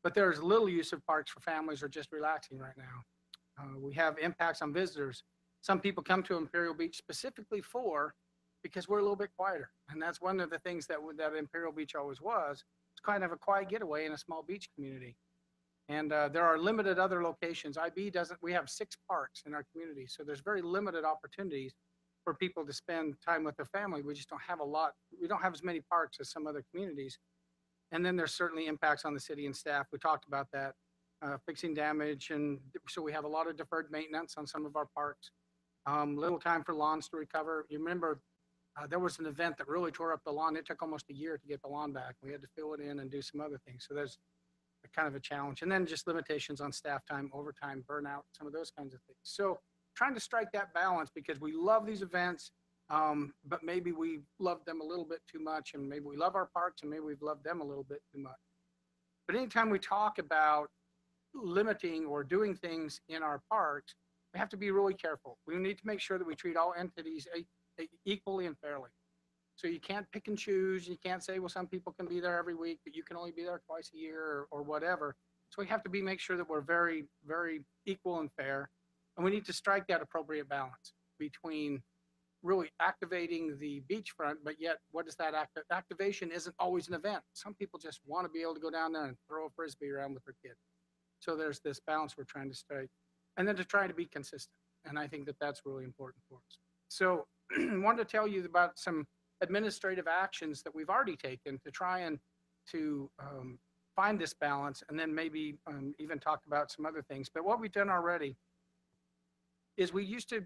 but there's little use of parks for families or just relaxing right now. We have impacts on visitors. Some people come to Imperial Beach specifically because we're a little bit quieter. And that's one of the things that Imperial Beach always was. It's kind of a quiet getaway in a small beach community. And there are limited other locations. We have 6 parks in our community. So there's very limited opportunities for people to spend time with their family. We just don't have a lot. We don't have as many parks as some other communities. And then there's certainly impacts on the city and staff. We talked about that, fixing damage. And so we have a lot of deferred maintenance on some of our parks. Little time for lawns to recover. You remember there was an event that really tore up the lawn. It took almost a year to get the lawn back. We had to fill it in and do some other things. So there's kind of a challenge. And then just limitations on staff time, overtime, burnout, some of those kinds of things. So trying to strike that balance because we love these events, but maybe we love them a little bit too much, and maybe we love our parks and maybe we've loved them a little bit too much. But anytime we talk about limiting or doing things in our parks, we have to be really careful. We need to make sure that we treat all entities equally and fairly. So you can't pick and choose. You can't say, well, some people can be there every week, but you can only be there twice a year or whatever. So we have to make sure that we're very, very equal and fair. And we need to strike that appropriate balance between really activating the beachfront, but yet what is that activation isn't always an event. Some people just want to be able to go down there and throw a Frisbee around with their kid. So there's this balance we're trying to strike. And then to try to be consistent. And I think that that's really important for us. So I wanted to tell you about some administrative actions that we've already taken to try and to find this balance, and then maybe even talk about some other things. But what we've done already is we used to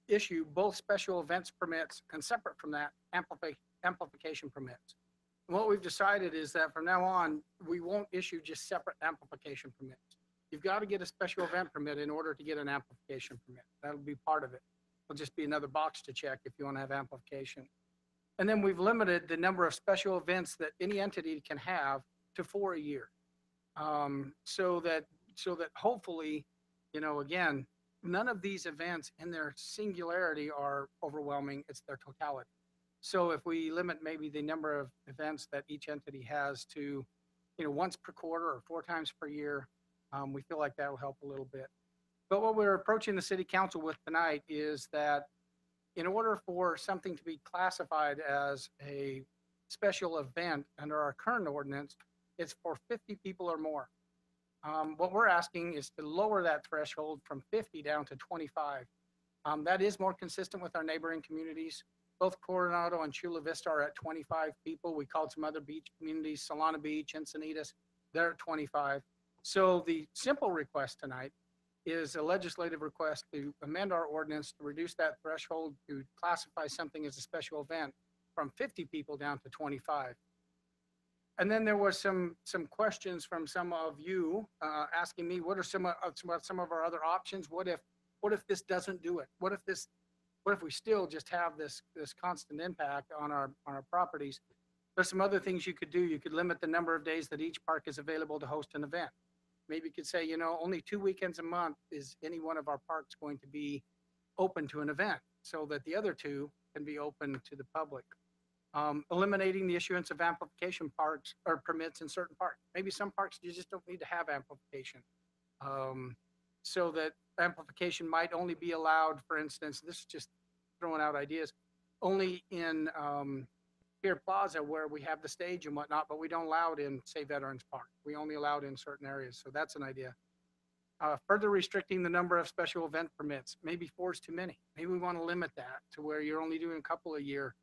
issue both special events permits and separate from that amplification permits. What we've decided is that from now on, we won't issue just separate amplification permits. You've got to get a special event permit in order to get an amplification permit. That'll be part of it. It'll just be another box to check if you want to have amplification. And then we've limited the number of special events that any entity can have to 4 a year. So that hopefully, again, none of these events in their singularity are overwhelming. It's their totality. So if we limit maybe the number of events that each entity has to, once per quarter or 4 times per year, we feel like that will help a little bit. But what we're approaching the city council with tonight is that in order for something to be classified as a special event under our current ordinance, it's for 50 people or more. What we're asking is to lower that threshold from 50 down to 25. That is more consistent with our neighboring communities. Both Coronado and Chula Vista are at 25 people. We called some other beach communities, Solana Beach, Encinitas, they're at 25. So the simple request tonight is a legislative request to amend our ordinance to reduce that threshold to classify something as a special event from 50 people down to 25. And then there was some questions from some of you asking me, what are some of our other options? What if this doesn't do it? What if we still just have this constant impact on our properties? There's some other things you could do. You could limit the number of days that each park is available to host an event. Maybe you could say, only 2 weekends a month is any one of our parks going to be open to an event, so that the other 2 can be open to the public. Eliminating the issuance of amplification parks or permits in certain parks. Maybe some parks you just don't need to have amplification. So that amplification might only be allowed, for instance, this is just throwing out ideas, only in Pier Plaza where we have the stage and whatnot, but we don't allow it in, say, Veterans Park. We only allow it in certain areas. So that's an idea. Further restricting the number of special event permits. Maybe 4 is too many. Maybe we want to limit that to where you're only doing a couple a year.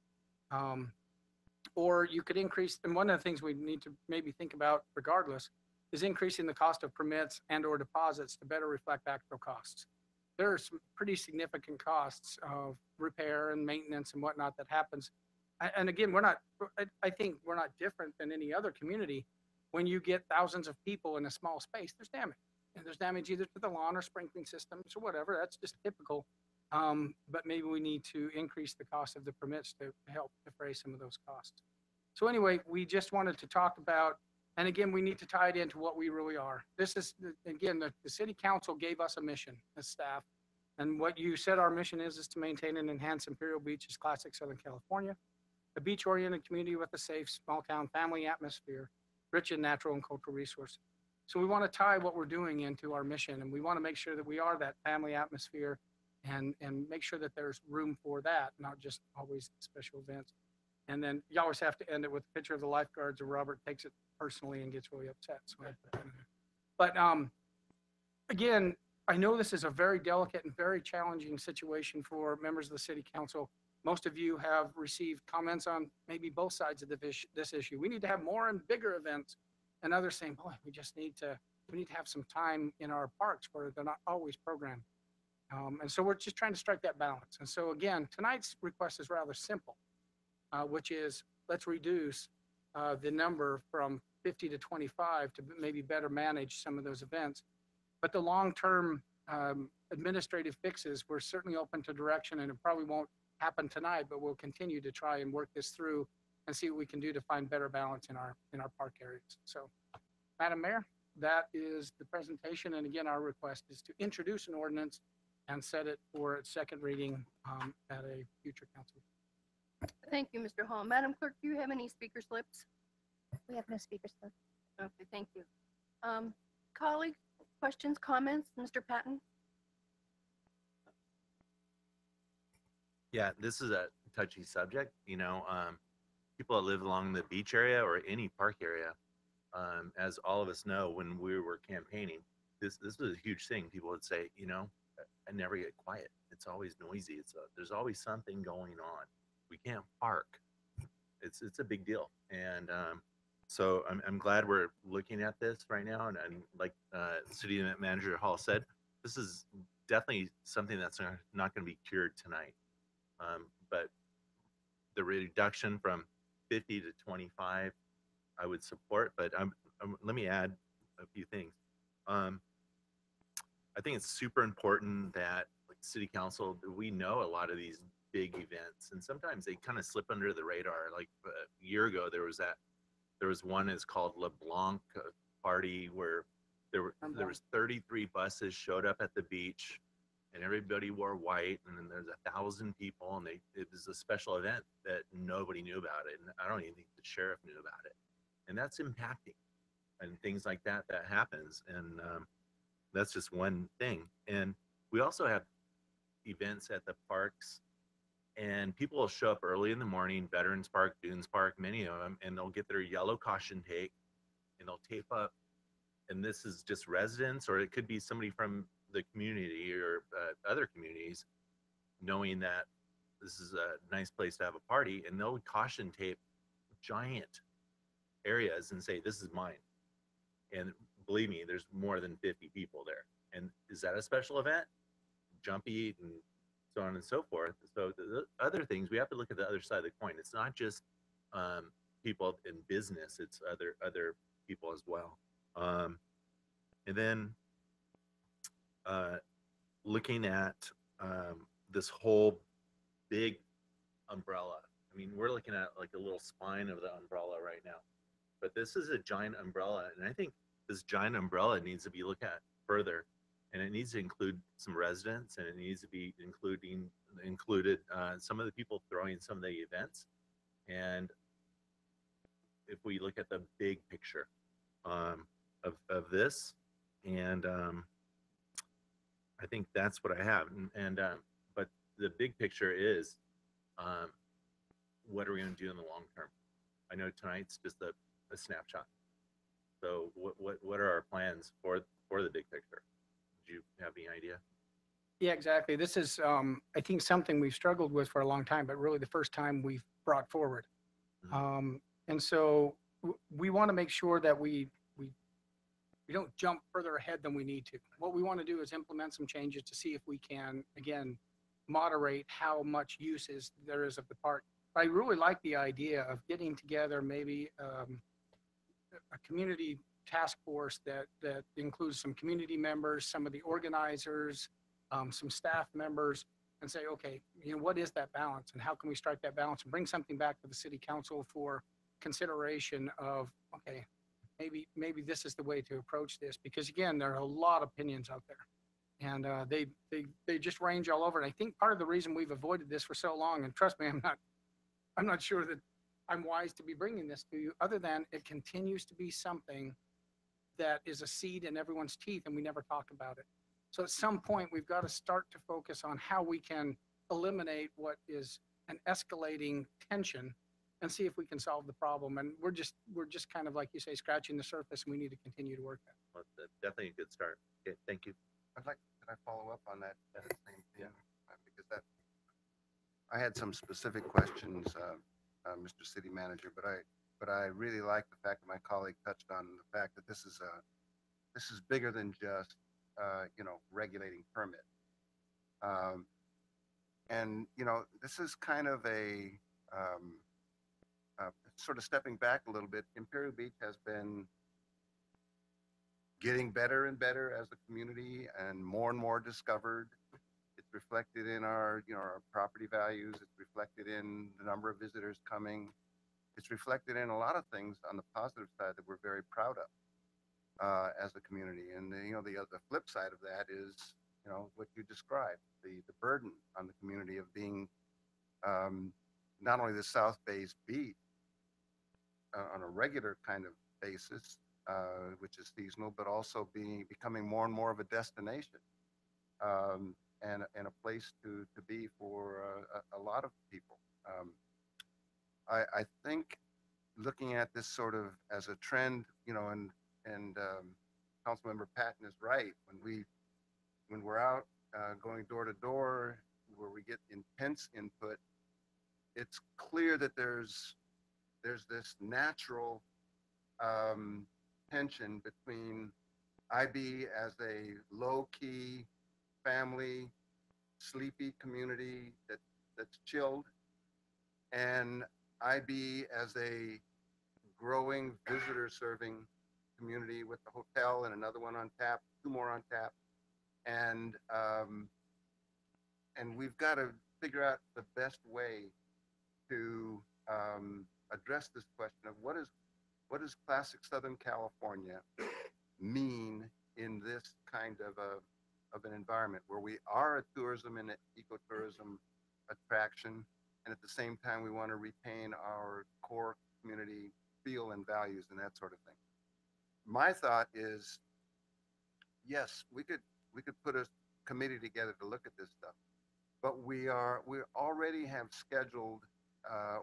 Or you could increase, and one of the things we need to maybe think about regardless is increasing the cost of permits and or deposits to better reflect actual costs. There are some pretty significant costs of repair and maintenance and whatnot that happens. And again, I think we're not different than any other community. When you get thousands of people in a small space, there's damage. And there's damage either to the lawn or sprinkling systems or whatever. That's just typical. But maybe we need to increase the cost of the permits to help defray some of those costs. So anyway, we just wanted to talk about, and again, we need to tie it into what we really are. This is, again, the city council gave us a mission as staff. And what you said our mission is to maintain and enhance Imperial Beach as classic Southern California, a beach-oriented community with a safe, small-town family atmosphere, rich in natural and cultural resources. So we want to tie what we're doing into our mission, and we want to make sure that we are that family atmosphere and make sure that there's room for that, not just always special events. And then you always have to end it with a picture of the lifeguards, or Robert takes it personally and gets really upset. So I put that in there. But again, I know this is a very delicate and very challenging situation for members of the city council. Most of you have received comments on maybe both sides of this issue. We need to have more and bigger events, and others saying, boy, we need to have some time in our parks where they're not always programmed. And so we're just trying to strike that balance. And so again, tonight's request is rather simple, which is let's reduce the number from 50 to 25 to maybe better manage some of those events. But the long-term administrative fixes, we're certainly open to direction, and it probably won't happen tonight, but we'll continue to try and work this through and see what we can do to find better balance in our park areas. So, Madam Mayor, that is the presentation. And again, our request is to introduce an ordinance and set it for its second reading at a future council. Thank you, Mr. Hall. Madam Clerk, do you have any speaker slips? We have no speakers left. Okay, thank you. Colleagues, questions, comments? Mr. Patton? Yeah, this is a touchy subject. People that live along the beach area or any park area, as all of us know, when we were campaigning, this was a huge thing. People would say, I never get quiet. It's always noisy. There's always something going on. We can't park. It's a big deal. And so I'm glad we're looking at this right now. And like City Manager Hall said, this is definitely something that's not going to be cured tonight. But the reduction from 50 to 25, I would support, but let me add a few things. I think it's super important that like city council, we know a lot of these big events, and sometimes they kind of slip under the radar. Like a year ago, there was one is called LeBlanc party where there was 33 buses showed up at the beach, and everybody wore white, and then there's 1,000 people, and it was a special event that nobody knew about it, and I don't even think the sheriff knew about it, and that's impacting, and things like that happens, and that's just one thing. And we also have events at the parks, and people will show up early in the morning, Veterans Park, Dunes Park, many of them, and they'll get their yellow caution tape and they'll tape up. And this is just residents, or it could be somebody from the community or other communities, knowing that this is a nice place to have a party, and they'll caution tape giant areas and say, "This is mine." And believe me, there's more than 50 people there. And is that a special event? Jumpy and so on and so forth. So the other things, we have to look at the other side of the coin. It's not just people in business, it's other people as well. And then looking at this whole big umbrella. I mean, we're looking at like a little spine of the umbrella right now, but this is a giant umbrella, and I think this giant umbrella needs to be looked at further, and it needs to include some residents, and it needs to be included some of the people throwing some of the events. And if we look at the big picture of this, and I think that's what I have. And but the big picture is, what are we going to do in the long term? I know tonight's just a snapshot. So what are our plans for the big picture? Do you have any idea? Yeah, exactly. This is, I think, something we've struggled with for a long time, but really the first time we've brought forward. And so we want to make sure that we don't jump further ahead than we need to. What we want to do is implement some changes to see if we can, again, moderate how much uses there is of the park. I really like the idea of getting together maybe a community task force that includes some community members, some of the organizers, some staff members, and say, okay, what is that balance, and how can we strike that balance and bring something back to the city council for consideration of, okay, maybe this is the way to approach this, because again, there are a lot of opinions out there, and they just range all over. And I think part of the reason we've avoided this for so long, and trust me, I'm not sure that I'm wise to be bringing this to you, other than it continues to be something that is a seed in everyone's teeth, and we never talk about it. So at some point, we've got to start to focus on how we can eliminate what is an escalating tension and see if we can solve the problem. And we're just kind of, like you say, scratching the surface, and we need to continue to work that. Well, that's definitely a good start. Okay, thank you. Could I follow up on that same thing? Because I had some specific questions, Mr. City Manager, but I really like the fact that my colleague touched on the fact that this is bigger than just regulating permit. And this is kind of a sort of stepping back a little bit. Imperial Beach has been getting better and better as a community, and more discovered. It's reflected in our property values. It's reflected in the number of visitors coming. It's reflected in a lot of things on the positive side that we're very proud of as a community. And the flip side of that is what you described, the burden on the community of being not only the South Bay's beach on a regular kind of basis, which is seasonal, but also becoming more and more of a destination. And a place to be for a lot of people. I think looking at this sort of as a trend, and Councilmember Patton is right. When we're out going door to door, where we get intense input, it's clear that there's this natural tension between IB as a low-key, family, sleepy community that's chilled, and IB as a growing visitor serving community with the hotel and another one on tap, two more on tap. And we've got to figure out the best way to address this question of what does classic Southern California mean in this kind of an environment where we are a tourism and ecotourism attraction, and at the same time we want to retain our core community feel and values and that sort of thing. My thought is, yes, we could put a committee together to look at this stuff, but we already have scheduled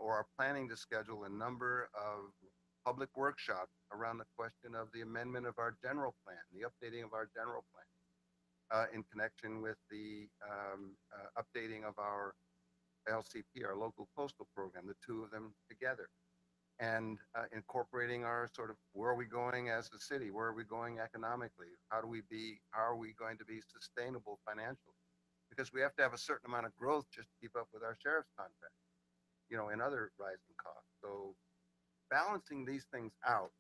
or are planning to schedule a number of public workshops around the question of the amendment of our general plan, the updating of our general plan, in connection with the updating of our LCP, our local coastal program, the two of them together, and incorporating our sort of where are we going as a city, where are we going economically, how are we going to be sustainable financially, because we have to have a certain amount of growth just to keep up with our sheriff's contract, and other rising costs. So balancing these things out,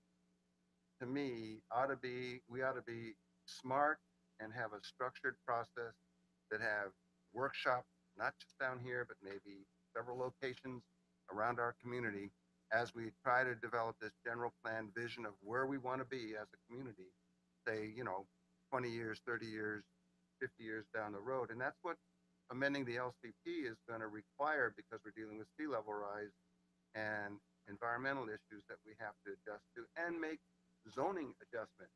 to me, we ought to be smart and have a structured process that have workshops, not just down here, but maybe several locations around our community as we try to develop this general plan vision of where we want to be as a community, say, 20 years, 30 years, 50 years down the road. And that's what amending the LCP is going to require, because we're dealing with sea level rise and environmental issues that we have to adjust to and make zoning adjustments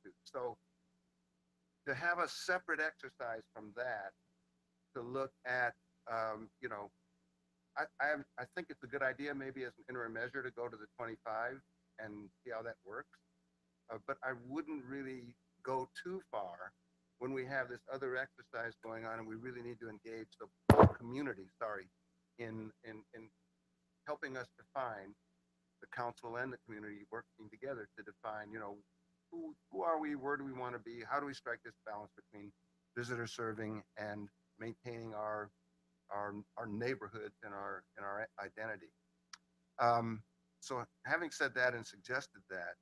to. So to have a separate exercise from that, to look at, I think it's a good idea maybe as an interim measure to go to the 25 and see how that works. But I wouldn't really go too far when we have this other exercise going on, and we really need to engage the whole community, in helping us define, the council and the community working together to define, who are we, where do we want to be, how do we strike this balance between visitor serving and maintaining our neighborhoods and our identity. So having said that and suggested that,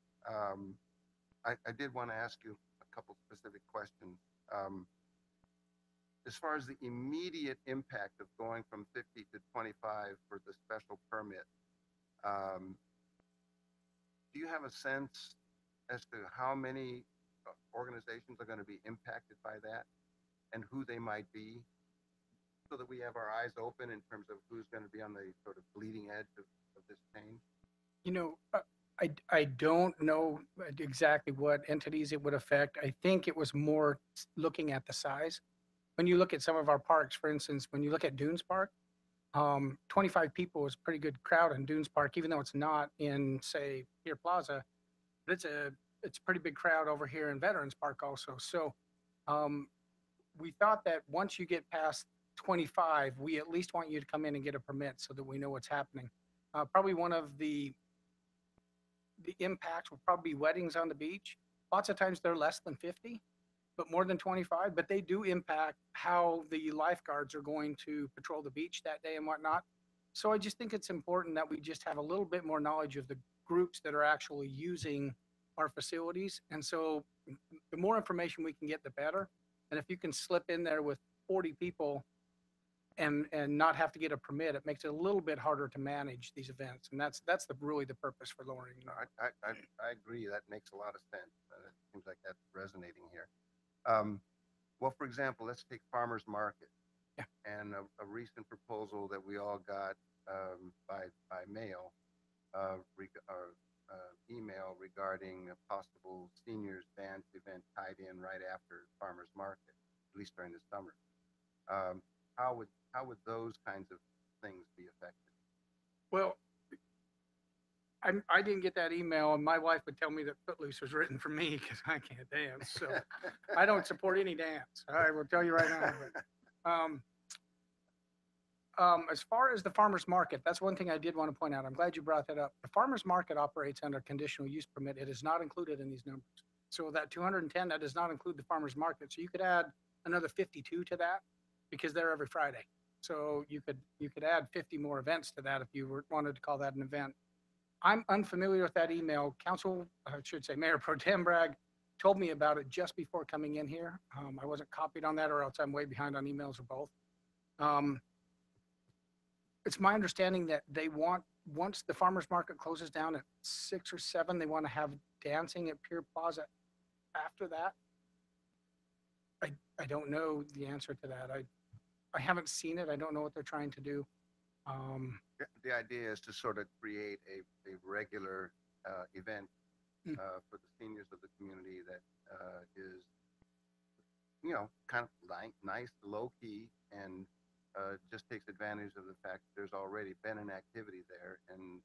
I did want to ask you a couple specific questions. As far as the immediate impact of going from 50 to 25 for the special permit, do you have a sense as to how many organizations are going to be impacted by that and who they might be, so that we have our eyes open in terms of who's going to be on the sort of bleeding edge of this change? I don't know exactly what entities it would affect. I think it was more looking at the size. When you look at some of our parks, for instance, when you look at Dunes Park, 25 people is a pretty good crowd in Dunes Park, even though it's not in, say, Pier Plaza, but it's a pretty big crowd over here in Veterans Park also. So we thought that once you get past 25, we at least want you to come in and get a permit so that we know what's happening. Probably one of the impacts will probably be weddings on the beach. Lots of times they're less than 50, but more than 25, but they do impact how the lifeguards are going to patrol the beach that day and whatnot. So I just think it's important that we just have a little bit more knowledge of the groups that are actually using our facilities. And so the more information we can get, the better. And if you can slip in there with 40 people and not have to get a permit, it makes it a little bit harder to manage these events. And that's really the purpose for lowering. I agree. That makes a lot of sense. It seems like that's resonating here. Well, for example, let's take farmers market. Yeah. And a recent proposal that we all got by mail, email regarding a possible seniors dance event tied in right after farmers market, at least during the summer. How would those kinds of things be affected? Well, I didn't get that email, and my wife would tell me that Footloose was written for me because I can't dance. So I don't support any dance. I will tell you right now. But, as far as the farmers market, that's one thing I did want to point out. I'm glad you brought that up. The farmers market operates under conditional use permit. It is not included in these numbers. So that 210, that does not include the farmers market. So you could add another 52 to that because they're every Friday. So you could add 50 more events to that if you wanted to call that an event. I'm unfamiliar with that email. I should say Mayor Pro Tem Bragg told me about it just before coming in here. I wasn't copied on that, or else I'm way behind on emails or both. It's my understanding that they want, once the farmer's market closes down at 6 or 7, they want to have dancing at Pier Plaza after that. I don't know the answer to that. I haven't seen it. I don't know what they're trying to do. The idea is to sort of create a regular event for the seniors of the community that is, you know, kind of nice, low key, and just takes advantage of the fact that there's already been an activity there, and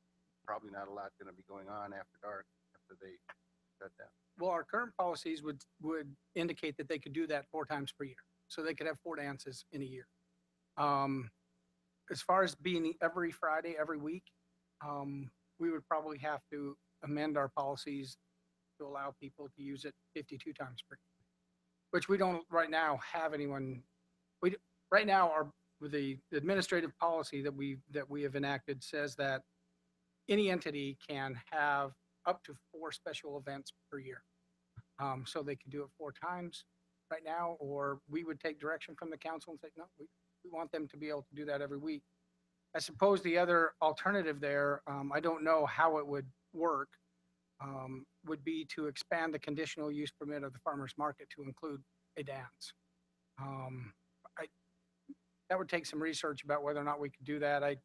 probably not a lot going to be going on after dark after they shut down. Well, our current policies would indicate that they could do that 4 times per year. So they could have 4 dances in a year. As far as being every Friday, every week, we would probably have to amend our policies to allow people to use it 52 times per year, which we don't right now have anyone. Right now, the administrative policy that we have enacted says that any entity can have up to 4 special events per year. So they can do it 4 times right now, or we would take direction from the council and say, no, we want them to be able to do that every week. I suppose the other alternative there, I don't know how it would work, would be to expand the conditional use permit of the farmer's market to include a dance. That would take some research about whether or not we could do that. I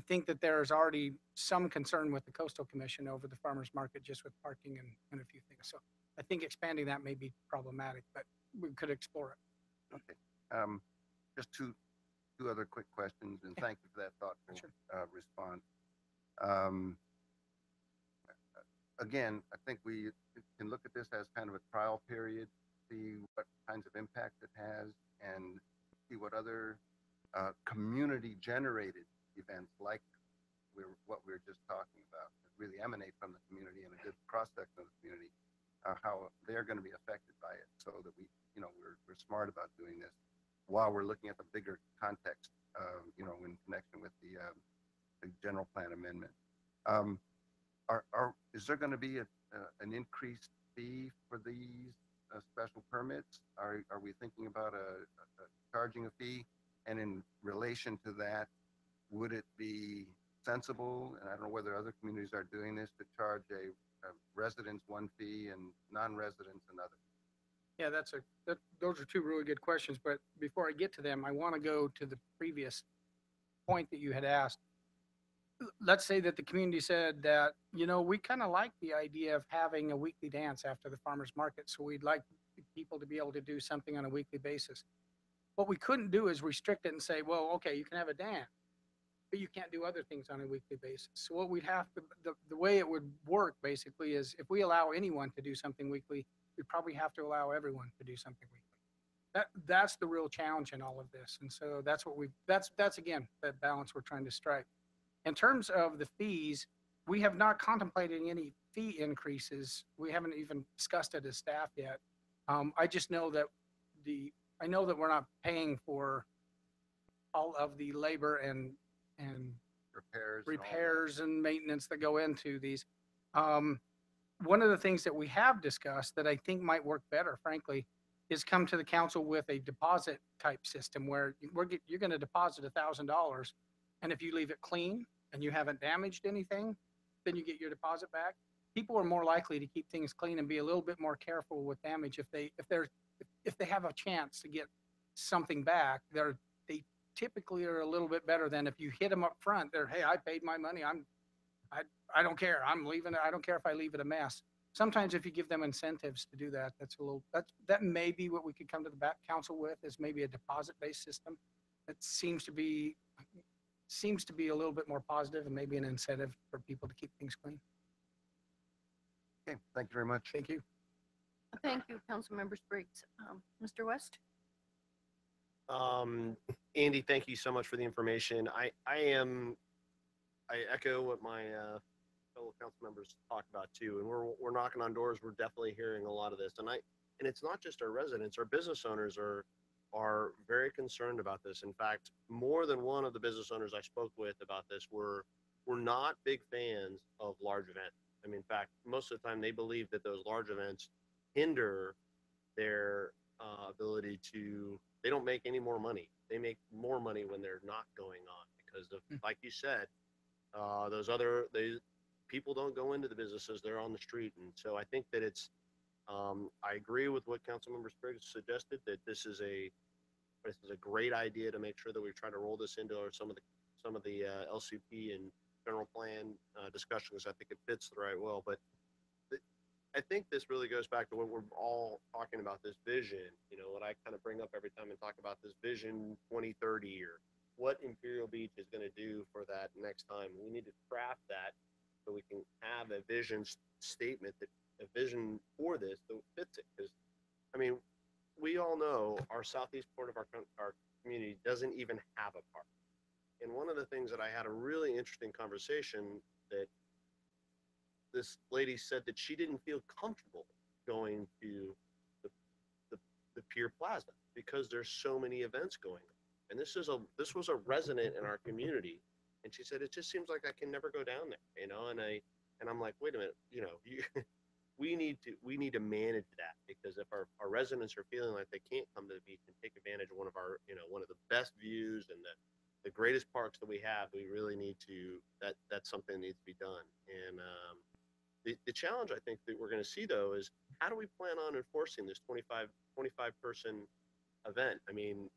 think that there's already some concern with the Coastal Commission over the farmer's market, just with parking and a few things. So I think expanding that may be problematic, but we could explore it. Okay. Just two other quick questions, and thank you for that thoughtful response. Again, I think we can look at this as kind of a trial period, see what kinds of impact it has, and see what other community-generated events like what we were just talking about really emanate from the community and a good cross-section of the community, how they're going to be affected by it, so that we, you know, we're smart about doing this while we're looking at the bigger context, you know, in connection with the general plan amendment. Is there going to be an increased fee for these special permits? Are we thinking about charging a fee? And in relation to that, would it be sensible, and I don't know whether other communities are doing this, to charge a residents one fee and non-residents another? Yeah, those are 2 really good questions. But before I get to them, I want to go to the previous point that you had asked. Let's say that the community said that, you know, we kind of like the idea of having a weekly dance after the farmer's market, so we'd like people to be able to do something on a weekly basis. What we couldn't do is restrict it and say, well, okay, you can have a dance, but you can't do other things on a weekly basis. So what we'd have to, the way it would work basically is, if we allow anyone to do something weekly, we probably have to allow everyone to do something weekly. That's the real challenge in all of this. And so that's again, that balance we're trying to strike. In terms of the fees, we have not contemplated any fee increases. We haven't even discussed it as staff yet. I just know that we're not paying for all of the labor and repairs and maintenance that go into these. One of the things that we have discussed that I think might work better, frankly, is come to the council with a deposit type system where you're going to deposit $1,000, and if you leave it clean and you haven't damaged anything, then you get your deposit back. People are more likely to keep things clean and be a little bit more careful with damage if they have a chance to get something back. They typically are a little bit better than if you hit them up front. They're, hey, I paid my money. I don't care. I'm leaving it. I don't care if I leave it a mess. Sometimes if you give them incentives to do that, that may be what we could come to the back council with, is maybe a deposit-based system that seems to be a little bit more positive, and maybe an incentive for people to keep things clean. Okay, thank you very much. Thank you. Thank you, Councilmember Spriggs. Mr. West? Andy, thank you so much for the information. I echo what my fellow council members talk about too, and we're knocking on doors. We're definitely hearing a lot of this, and it's not just our residents. Our business owners are are very concerned about this. In fact, more than one of the business owners I spoke with about this were not big fans of large events. I mean, in fact, most of the time they believe that those large events hinder their ability to. They don't make any more money. They make more money when they're not going on because of, like you said, people don't go into the businesses; they're on the street, and so I think that it's. I agree with what Councilmember Spriggs suggested that this is a great idea to make sure that we try to roll this into some of the LCP and general plan discussions. I think it fits the right well, but I think this really goes back to what we're all talking about, this vision. You know, what I kind of bring up every time and talk about this vision 2030 or what Imperial Beach is going to do for that next time. We need to craft that so we can have a vision statement, that a vision for this that fits it. Because, I mean, we all know our southeast part of our community doesn't even have a park. And one of the things that I had a really interesting conversation that this lady said that she didn't feel comfortable going to the Pier Plaza because there's so many events going on. And this was a resident in our community, and she said it just seems like I can never go down there, you know. And I'm like, wait a minute, you know, we need to manage that, because if our residents are feeling like they can't come to the beach and take advantage of one of the best views and the greatest parks that we have, we really need to, that's something that needs to be done. And the challenge I think that we're going to see though is how do we plan on enforcing this 25 person event? I mean,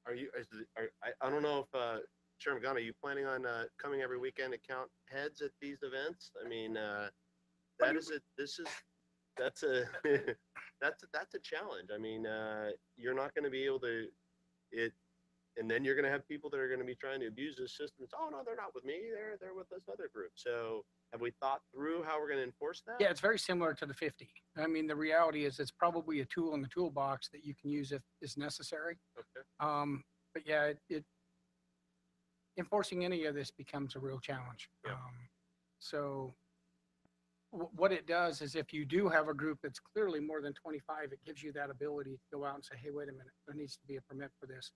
I don't know if Chairman Gunn, are you planning on coming every weekend to count heads at these events? I mean, that's a that's a challenge. I mean, you're not going to be able to and then you're going to have people that are going to be trying to abuse this system. Oh no, they're not with me. They're with this other group. So have we thought through how we're going to enforce that? Yeah, it's very similar to the 50. I mean, the reality is it's probably a tool in the toolbox that you can use if is necessary. Okay. But yeah, enforcing any of this becomes a real challenge. Yep. So what it does is if you do have a group that's clearly more than 25, it gives you that ability to go out and say, hey, wait a minute, there needs to be a permit for this.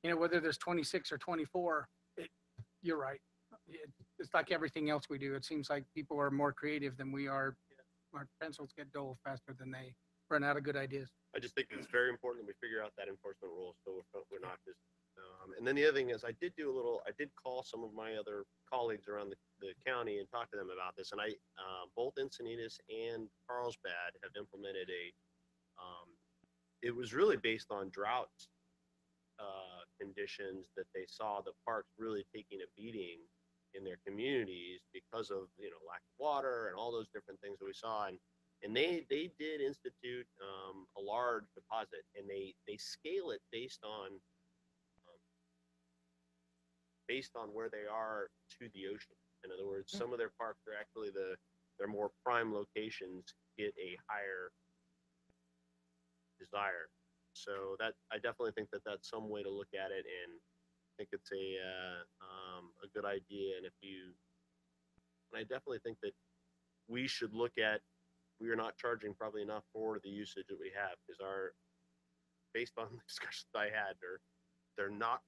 You know, whether there's 26 or 24, you're right. It's like everything else we do. It seems like people are more creative than we are. Our pencils get dull faster than they run out of good ideas. I just think it's very important that we figure out that enforcement rule so we're not just. And then the other thing is I did call some of my other colleagues around the county and talk to them about this. And both Encinitas and Carlsbad have implemented it was really based on drought conditions that they saw the parks really taking a beating in their communities because of, you know, lack of water and all those different things that we saw. And they did institute a large deposit, and they scale it based on where they are to the ocean. In other words, some of their parks are actually their more prime locations get a higher desire. So that I definitely think that that's some way to look at it, and I think it's a good idea. And I definitely think that we should look at, we are not charging probably enough for the usage that we have, because based on the discussions I had, they're not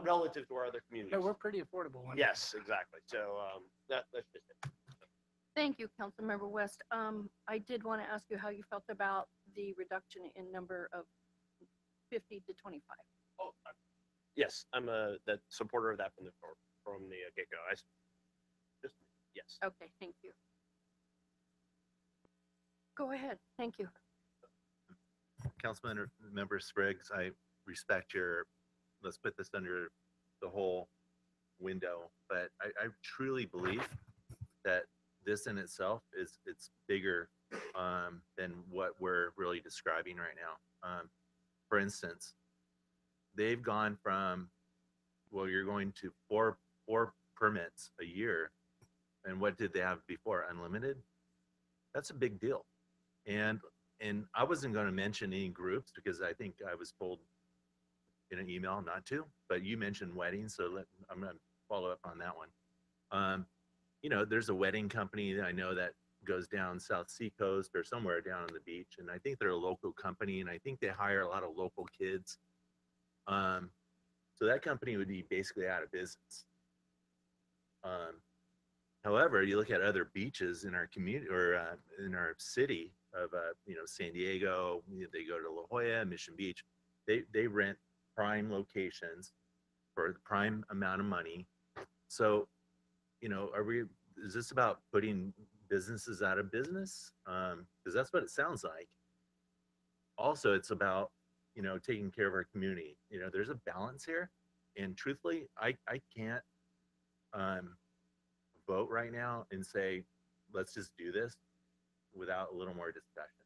relative to our other communities. Yeah, we're pretty affordable. Yes, exactly. So that's just it. Thank you, Councilmember West. I did want to ask you how you felt about the reduction in number of 50 to 25. Oh, yes, I'm a supporter of that from the get-go. Yes. Okay, thank you. Go ahead. Thank you. Councilmember Spriggs, I respect let's put this under the whole window, but I truly believe that this in itself it's bigger than what we're really describing right now. For instance, they've gone from, well, you're going to four permits a year, and what did they have before? Unlimited. That's a big deal. And I wasn't going to mention any groups because I think I was told in an email not to, but you mentioned weddings, so I'm going to follow up on that one. You know, there's a wedding company that I know that goes down South Seacoast or somewhere down on the beach. And I think they're a local company, and I think they hire a lot of local kids. So that company would be basically out of business. However, you look at other beaches in our community or in our city of, San Diego, they go to La Jolla, Mission Beach. They rent prime locations for the prime amount of money. So, is this about putting businesses out of business? Because that's what it sounds like. Also, it's about, taking care of our community. There's a balance here. And truthfully, I can't vote right now and say, let's just do this without a little more discussion.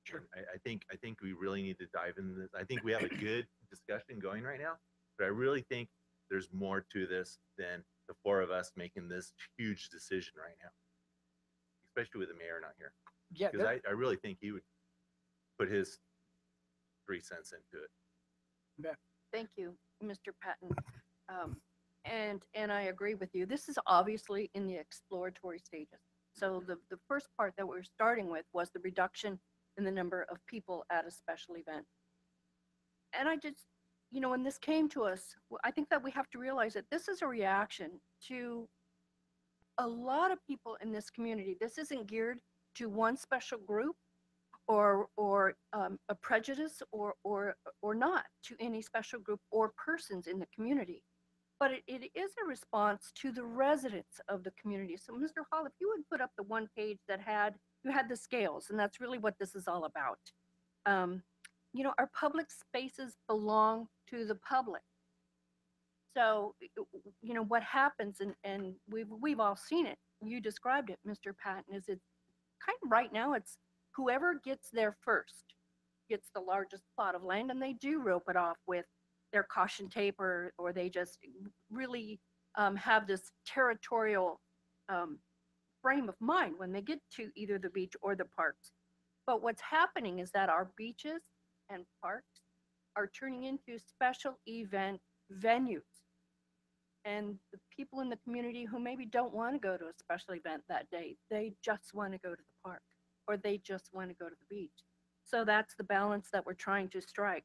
Sure. I think we really need to dive into this. I think we have a good discussion going right now, but I really think there's more to this than the four of us making this huge decision right now, especially with the mayor not here. Yeah, Because I really think he would put his 3 cents into it. Thank you, Mr. Patton. And I agree with you. This is obviously in the exploratory stages. So the first part that we're starting with was the reduction in the number of people at a special event. And I just, when this came to us, I think that we have to realize that this is a reaction to a lot of people in this community. This isn't geared to one special group or a prejudice or not to any special group or persons in the community. But it is a response to the residents of the community. So Mr. Hall, if you would put up the one page that you had the scales, and that's really what this is all about. Our public spaces belong to the public. So, what happens, and we've all seen it. You described it, Mr. Patton, is it's kind of right now, it's whoever gets there first gets the largest plot of land, and they do rope it off with their caution tape, or they just really have this territorial frame of mind when they get to either the beach or the parks. But what's happening is that our beaches and parks are turning into special event venues. And the people in the community who maybe don't want to go to a special event that day, they just want to go to the park, or they just want to go to the beach. So that's the balance that we're trying to strike.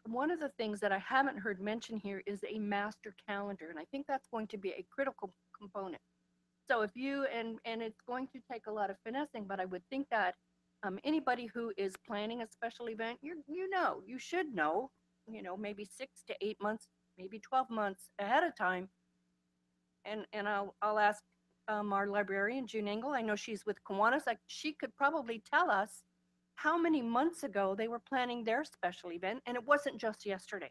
One of the things that I haven't heard mentioned here is a master calendar, and I think that's going to be a critical component. So if you, and it's going to take a lot of finessing, but I would think that anybody who is planning a special event, you should know, maybe 6 to 8 months, maybe 12 months ahead of time. And I'll ask our librarian, June Engel, I know she's with Kiwanis, she could probably tell us how many months ago they were planning their special event, and it wasn't just yesterday.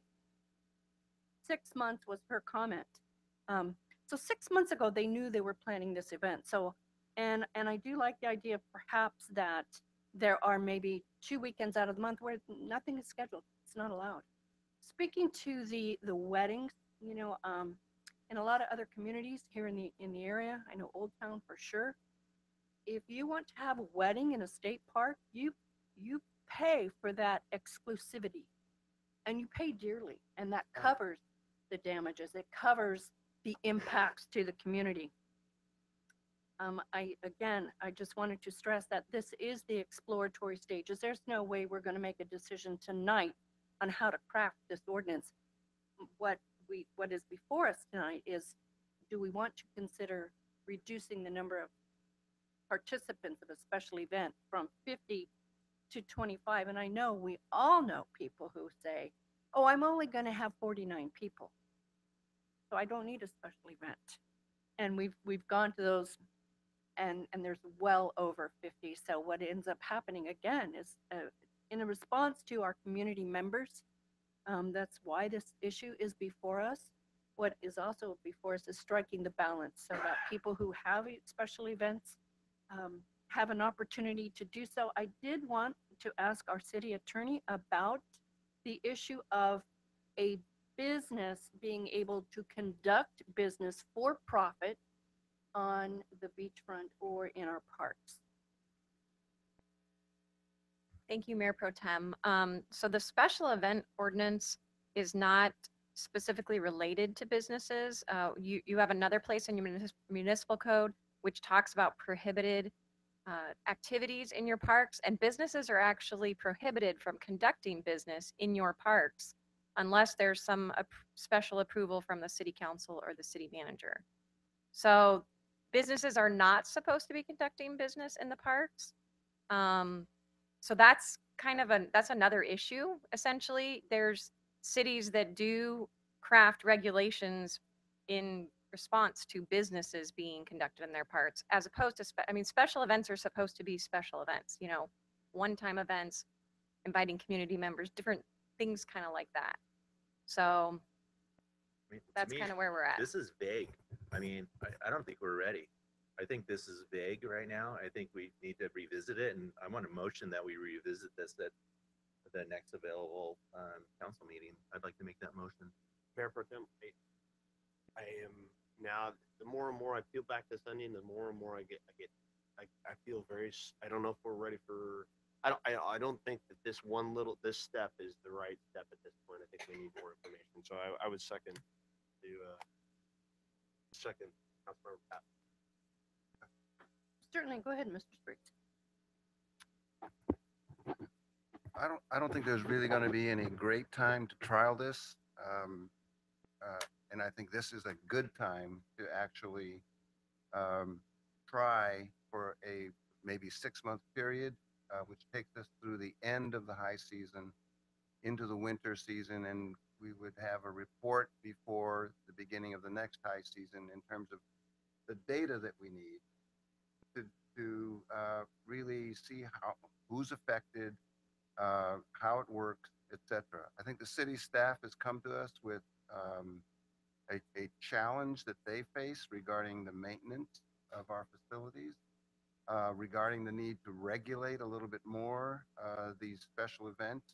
6 months was her comment. So 6 months ago, they knew they were planning this event. So, and I do like the idea perhaps that there are maybe 2 weekends out of the month where nothing is scheduled. It's not allowed. Speaking to the weddings, in a lot of other communities here in the area, I know Old Town for sure. If you want to have a wedding in a state park, you pay for that exclusivity, and you pay dearly, and that covers the damages. It covers the impacts to the community. I just wanted to stress that this is the exploratory stages. There's no way we're going to make a decision tonight on how to craft this ordinance. What is before us tonight is, do we want to consider reducing the number of participants of a special event from 50 to 25? And I know we all know people who say, oh, I'm only going to have 49 people, so I don't need a special event. And we've gone to those, and there's well over 50. So what ends up happening again is in a response to our community members, that's why this issue is before us. What is also before us is striking the balance so that people who have special events have an opportunity to do so. I did want to ask our city attorney about the issue of a business being able to conduct business for profit on the beachfront or in our parks. Thank you, Mayor Pro Tem. So the special event ordinance is not specifically related to businesses. You have another place in your municipal code which talks about prohibited activities in your parks, and businesses are actually prohibited from conducting business in your parks unless there's some special approval from the city council or the city manager. So businesses are not supposed to be conducting business in the parks. So that's that's another issue. Essentially, there's cities that do craft regulations in response to businesses being conducted in their parks, as opposed to, special events are supposed to be special events, one-time events, inviting community members, different things kind of like that. So I mean, to that's me, kind of where we're at. this is vague. I mean, I don't think we're ready. I think this is vague right now. I think we need to revisit it, and I want a motion that we revisit this at the next available council meeting. I'd like to make that motion. Mayor Pro Tem, I am now, the more and more I peel back this onion, the more and more I feel very, I don't know if we're ready for, I don't think that this step is the right step at this point. I think we need more information. So I would second Councilmember Pat. Certainly, go ahead, Mr. Spriggs. I don't think there's really going to be any great time to trial this. And I think this is a good time to actually try for a maybe 6-month period, which takes us through the end of the high season into the winter season. And we would have a report before the beginning of the next high season in terms of the data that we need to really see who's affected, how it works, etc. I think the city staff has come to us with a challenge that they face regarding the maintenance of our facilities, regarding the need to regulate a little bit more these special events.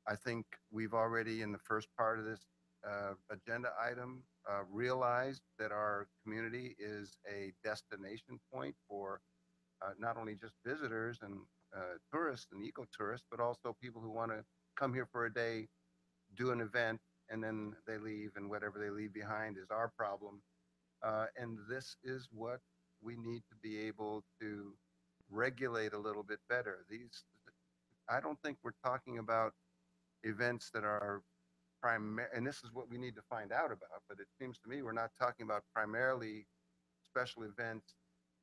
I think we've already, in the first part of this agenda item, realized that our community is a destination point for not only just visitors and tourists and eco-tourists, but also people who want to come here for a day, do an event, and then they leave, and whatever they leave behind is our problem. And this is what we need to be able to regulate a little bit better. I don't think we're talking about events that are primary, and this is what we need to find out about, but it seems to me we're not talking about primarily special events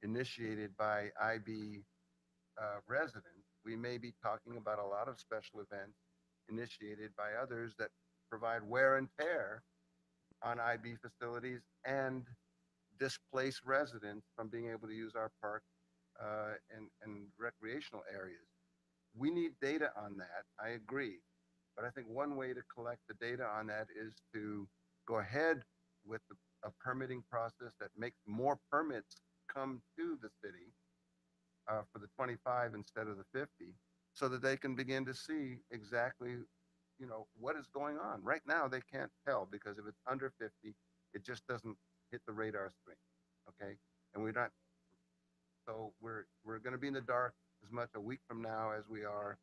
initiated by IB residents. We may be talking about a lot of special events initiated by others that provide wear and tear on IB facilities and displace residents from being able to use our park and recreational areas. We need data on that, I agree. But I think one way to collect the data on that is to go ahead with a permitting process that makes more permits come to the city for the 25 instead of the 50, so that they can begin to see exactly, what is going on. Right now, they can't tell, because if it's under 50, it just doesn't hit the radar screen. Okay, and we're not. So we're going to be in the dark as much a week from now as we are,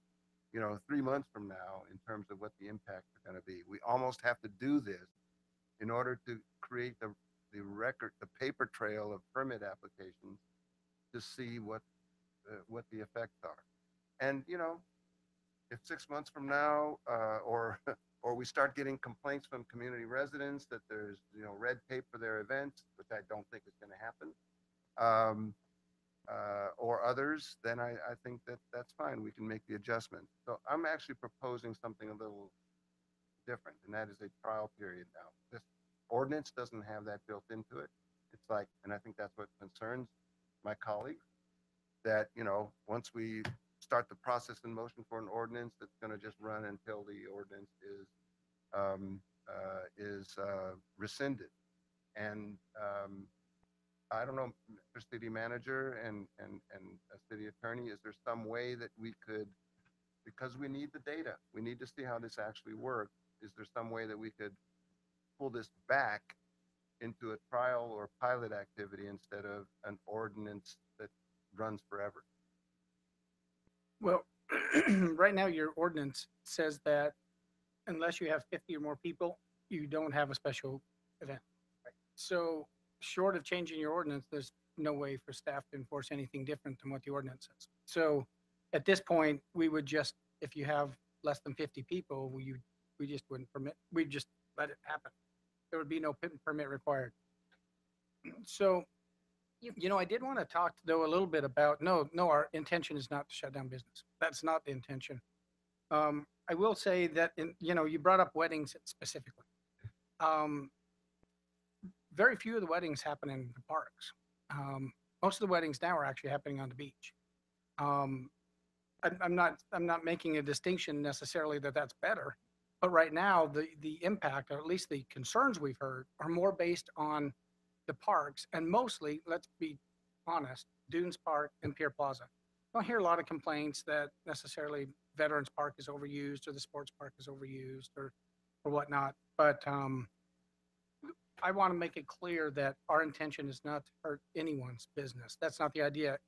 3 months from now, in terms of what the impacts are going to be. We almost have to do this in order to create the record, the paper trail of permit applications to see what the effects are. And if 6 months from now, or we start getting complaints from community residents that there's red tape for their events, which I don't think is going to happen, or others, then I think that's fine. We can make the adjustment. So I'm actually proposing something a little different, and that is a trial period now. This ordinance doesn't have that built into it. It's like, and I think that's what concerns my colleagues, that once we start the process in motion for an ordinance, that's going to just run until the ordinance is rescinded. And I don't know, Mr. City Manager and a city attorney, is there some way that we could, because we need the data, we need to see how this actually works, is there some way that we could pull this back into a trial or pilot activity instead of an ordinance that runs forever? Well, right now your ordinance says that unless you have 50 or more people, you don't have a special event. So short of changing your ordinance, there's no way for staff to enforce anything different than what the ordinance says. So at this point, we would just, if you have less than 50 people, we just wouldn't permit, we'd just let it happen. There would be no permit required. So, I did want to talk though a little bit about, no, our intention is not to shut down business. That's not the intention. I will say that, you brought up weddings specifically. Very few of the weddings happen in the parks. Most of the weddings now are actually happening on the beach. I'm not making a distinction necessarily that that's better, but right now the impact, or at least the concerns we've heard, are more based on the parks, and mostly, let's be honest, Dunes Park and Pier Plaza. I don't hear a lot of complaints that necessarily Veterans Park is overused or the sports park is overused or whatnot, but I want to make it clear that our intention is not to hurt anyone's business. That's not the idea,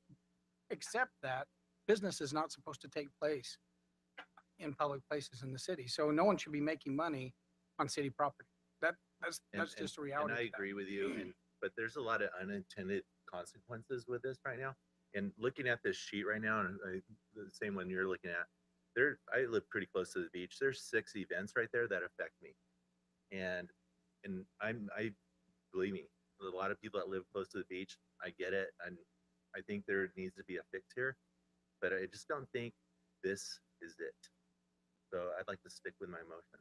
except that business is not supposed to take place in public places in the city. So no one should be making money on city property. That's just a reality. And I agree with you, but there's a lot of unintended consequences with this right now. And looking at this sheet right now, and the same one you're looking at, I live pretty close to the beach. There's 6 events right there that affect me. And I believe me, a lot of people that live close to the beach, I get it. And I think there needs to be a fix here, but I just don't think this is it. So I'd like to stick with my motion.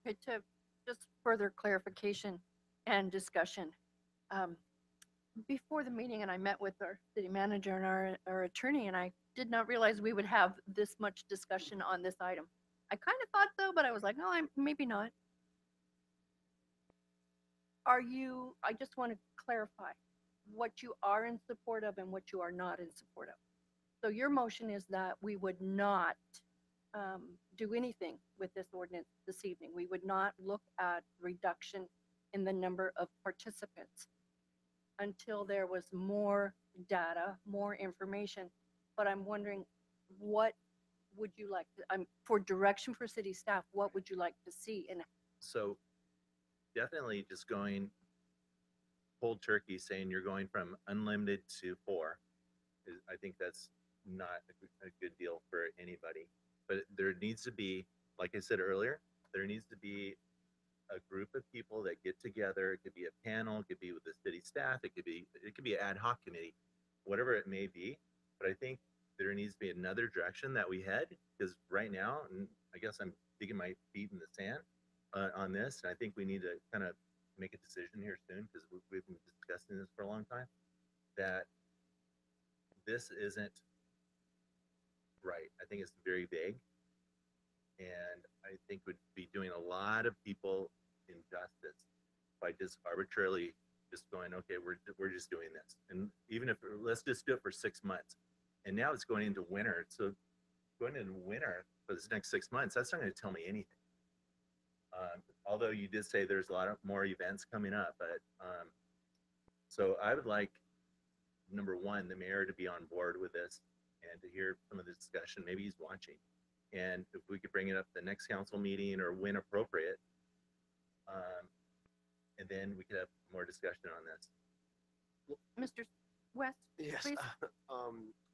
Okay, to just further clarification and discussion. Before the meeting, and I met with our city manager and our attorney, and I did not realize we would have this much discussion on this item. I kind of thought so, but I was like, no, maybe not. I just want to clarify what you are in support of and what you are not in support of. So your motion is that we would not do anything with this ordinance this evening. We would not look at reduction in the number of participants until there was more data, more information. But I'm wondering, what would you like to, for direction for city staff, what would you like to see? And so definitely just going cold turkey, saying you're going from unlimited to 4, I think that's not a good deal for anybody. But there needs to be, like I said earlier, there needs to be a group of people that get together. It could be a panel, it could be with the city staff, it could be an ad hoc committee, whatever it may be. But I think there needs to be another direction that we head, because right now, and I guess I'm digging my feet in the sand on this, and I think we need to kind of make a decision here soon, because we've been discussing this for a long time, that this isn't right. I think it's very vague, and I think would be doing a lot of people injustice by just arbitrarily just going, okay, we're just doing this. And even if, let's just do it for 6 months. And now it's going into winter. So going into winter for this next 6 months, that's not going to tell me anything. Although you did say there's a lot of more events coming up, but so I would like, number one, the mayor to be on board with this and to hear some of the discussion. Maybe he's watching. And if we could bring it up the next council meeting or when appropriate, and then we could have more discussion on this. Mr. West, Yes, please.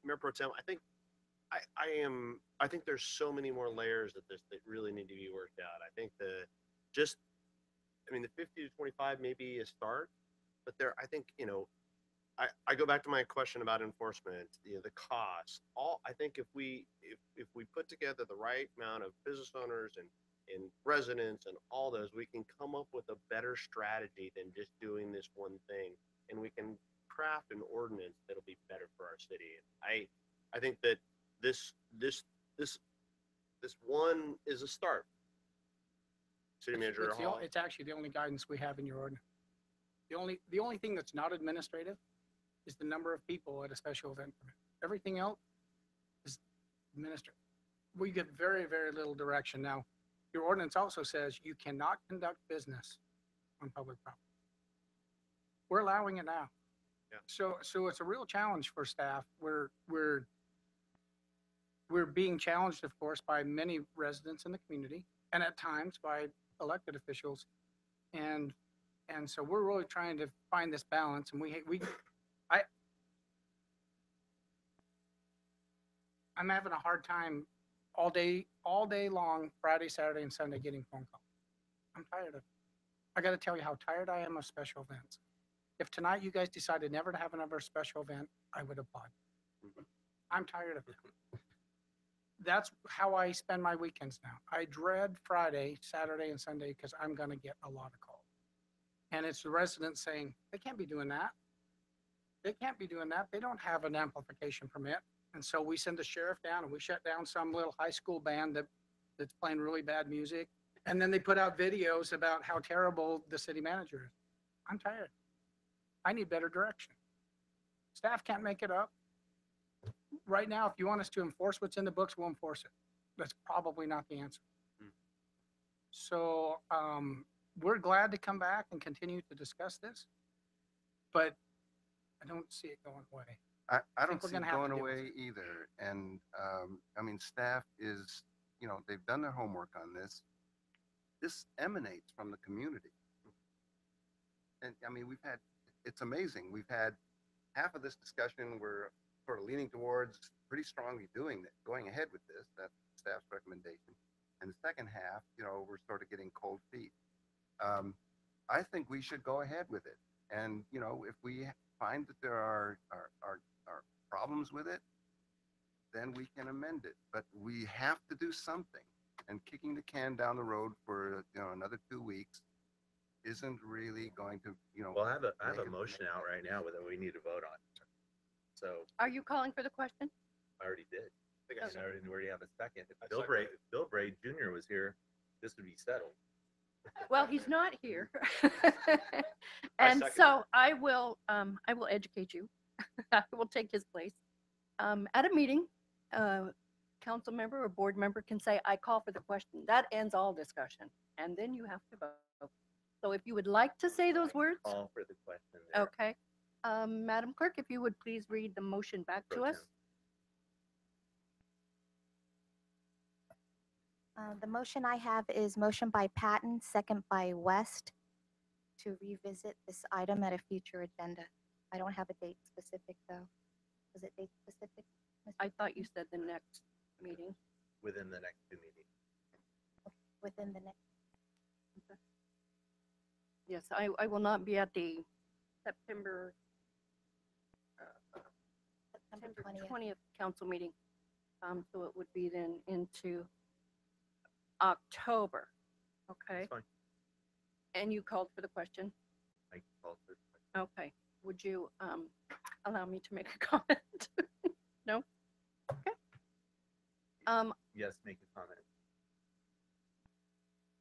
Mayor Pro Tem, I think there's so many more layers of this that really need to be worked out. I think the 50 to 25 may be a start, but I think, I go back to my question about enforcement, the cost. I think if we put together the right amount of business owners and residents and all those, we can come up with a better strategy than just doing this one thing, and we can craft an ordinance that'll be better for our city. I think that this one is a start. City Manager Hall. It's actually the only guidance we have in your ordinance. The only thing that's not administrative is the number of people at a special event permit. Everything else is administrative. We get very, very little direction. Now, your ordinance also says you cannot conduct business on public property. We're allowing it now. Yeah. So it's a real challenge for staff. We're being challenged, of course, by many residents in the community, and at times by elected officials. And And so we're really trying to find this balance, and I'm having a hard time all day long, Friday, Saturday, and Sunday, getting phone calls. I'm tired of it. I got to tell you how tired I am of special events. If tonight you guys decided never to have another special event, I would applaud. I'm tired of it. That's how I spend my weekends now. I dread Friday, Saturday, and Sunday because I'm going to get a lot of calls. And it's the residents saying, they can't be doing that. They can't be doing that. They don't have an amplification permit. And so we send the sheriff down and we shut down some little high school band that's playing really bad music. And then they put out videos about how terrible the city manager is. I'm tired. I need better direction. Staff can't make it up. Right now, if you want us to enforce what's in the books, we'll enforce it. That's probably not the answer. So we're glad to come back and continue to discuss this, but I don't see it going away. I don't we're see it gonna have to going deal with away either. And I mean, staff is, they've done their homework on this. This emanates from the community. And I mean, it's amazing. We've had half of this discussion, we're sort of leaning towards pretty strongly going ahead with this. That's staff's recommendation. And the second half, we're sort of getting cold feet. I think we should go ahead with it. And, if we find that there are problems with it, then we can amend it. But we have to do something. And kicking the can down the road for, another 2 weeks isn't really going to, Well, I have a motion out right now that we need to vote on. So Are you calling for the question? I already did. think I And I already have a second. If I Bill second Bray Jr. was here, this would be settled. Well, he's not here. I And second so I will educate you. I will take his place. At a meeting, council member or board member can say, I call for the question. That ends all discussion. And then you have to vote. So if you would like to say those words, Call for the question there. okay. Madam Clerk, if you would please read the motion back to Pro us. tem. The motion I have is motion by Patton, second by West, to revisit this item at a future agenda. I don't have a date specific, though. Was it date specific? Mr. I thought you said the next meeting. Within the next 2 meetings. Within the next, Yes, I will not be at the September September 20th. 20th council meeting. So it would be then into October. Okay. That's fine. And you called for the question? I called for the question. Okay. Would you allow me to make a comment? No? Okay. Yes, make a comment.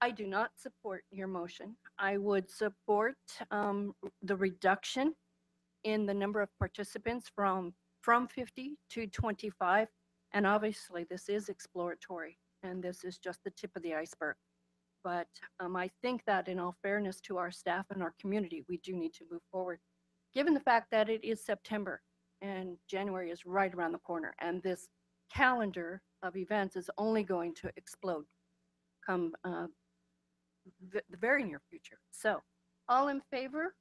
I do not support your motion. I would support the reduction in the number of participants from 50 to 25. And obviously, this is exploratory, and this is just the tip of the iceberg. But I think that in all fairness to our staff and our community, we do need to move forward. Given the fact that it is September and January is right around the corner, and this calendar of events is only going to explode come the very near future. So, all in favor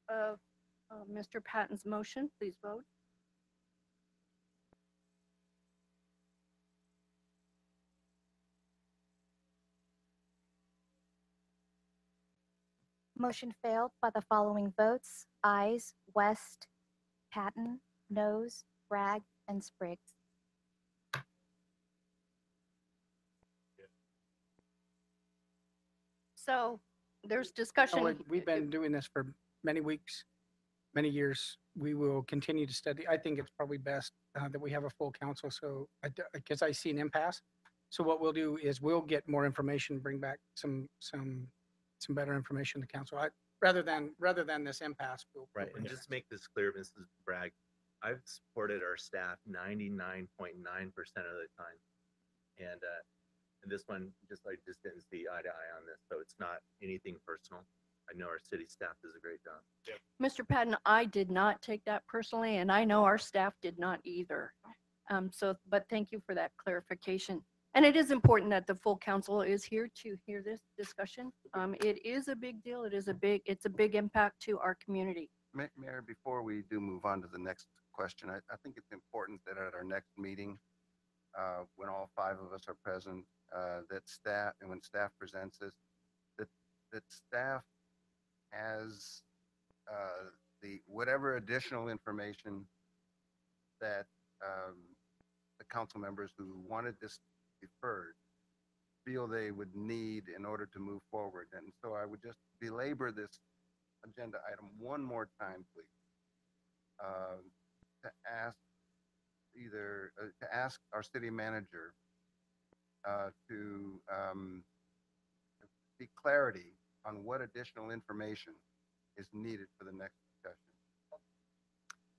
of Mr. Patton's motion, please vote. Motion failed by the following votes: ayes, West, Patton, noes, Bragg, and Spriggs. So, there's discussion. We've been doing this for many weeks, many years. We will continue to study. I think it's probably best that we have a full council, so, because I see an impasse. So what we'll do is we'll get more information, bring back some better information to council. Rather than this impasse. Right, and just to make this clear, Mrs. Bragg, I've supported our staff 99.9% of the time. And this one, I just didn't see eye to eye on this, so it's not anything personal. I know our city staff does a great job. Mr. Patton, I did not take that personally, and I know our staff did not either. But thank you for that clarification. And it is important that the full council is here to hear this discussion. It is a big deal. It's a big impact to our community. Mayor, before we do move on to the next question, I think it's important that at our next meeting, when all 5 of us are present, that staff, and when staff presents this, that staff has the whatever additional information that the council members who wanted this deferred feel they would need in order to move forward. And so I would just belabor this agenda item one more time, please, to ask to ask our city manager to seek clarity on what additional information is needed for the next discussion.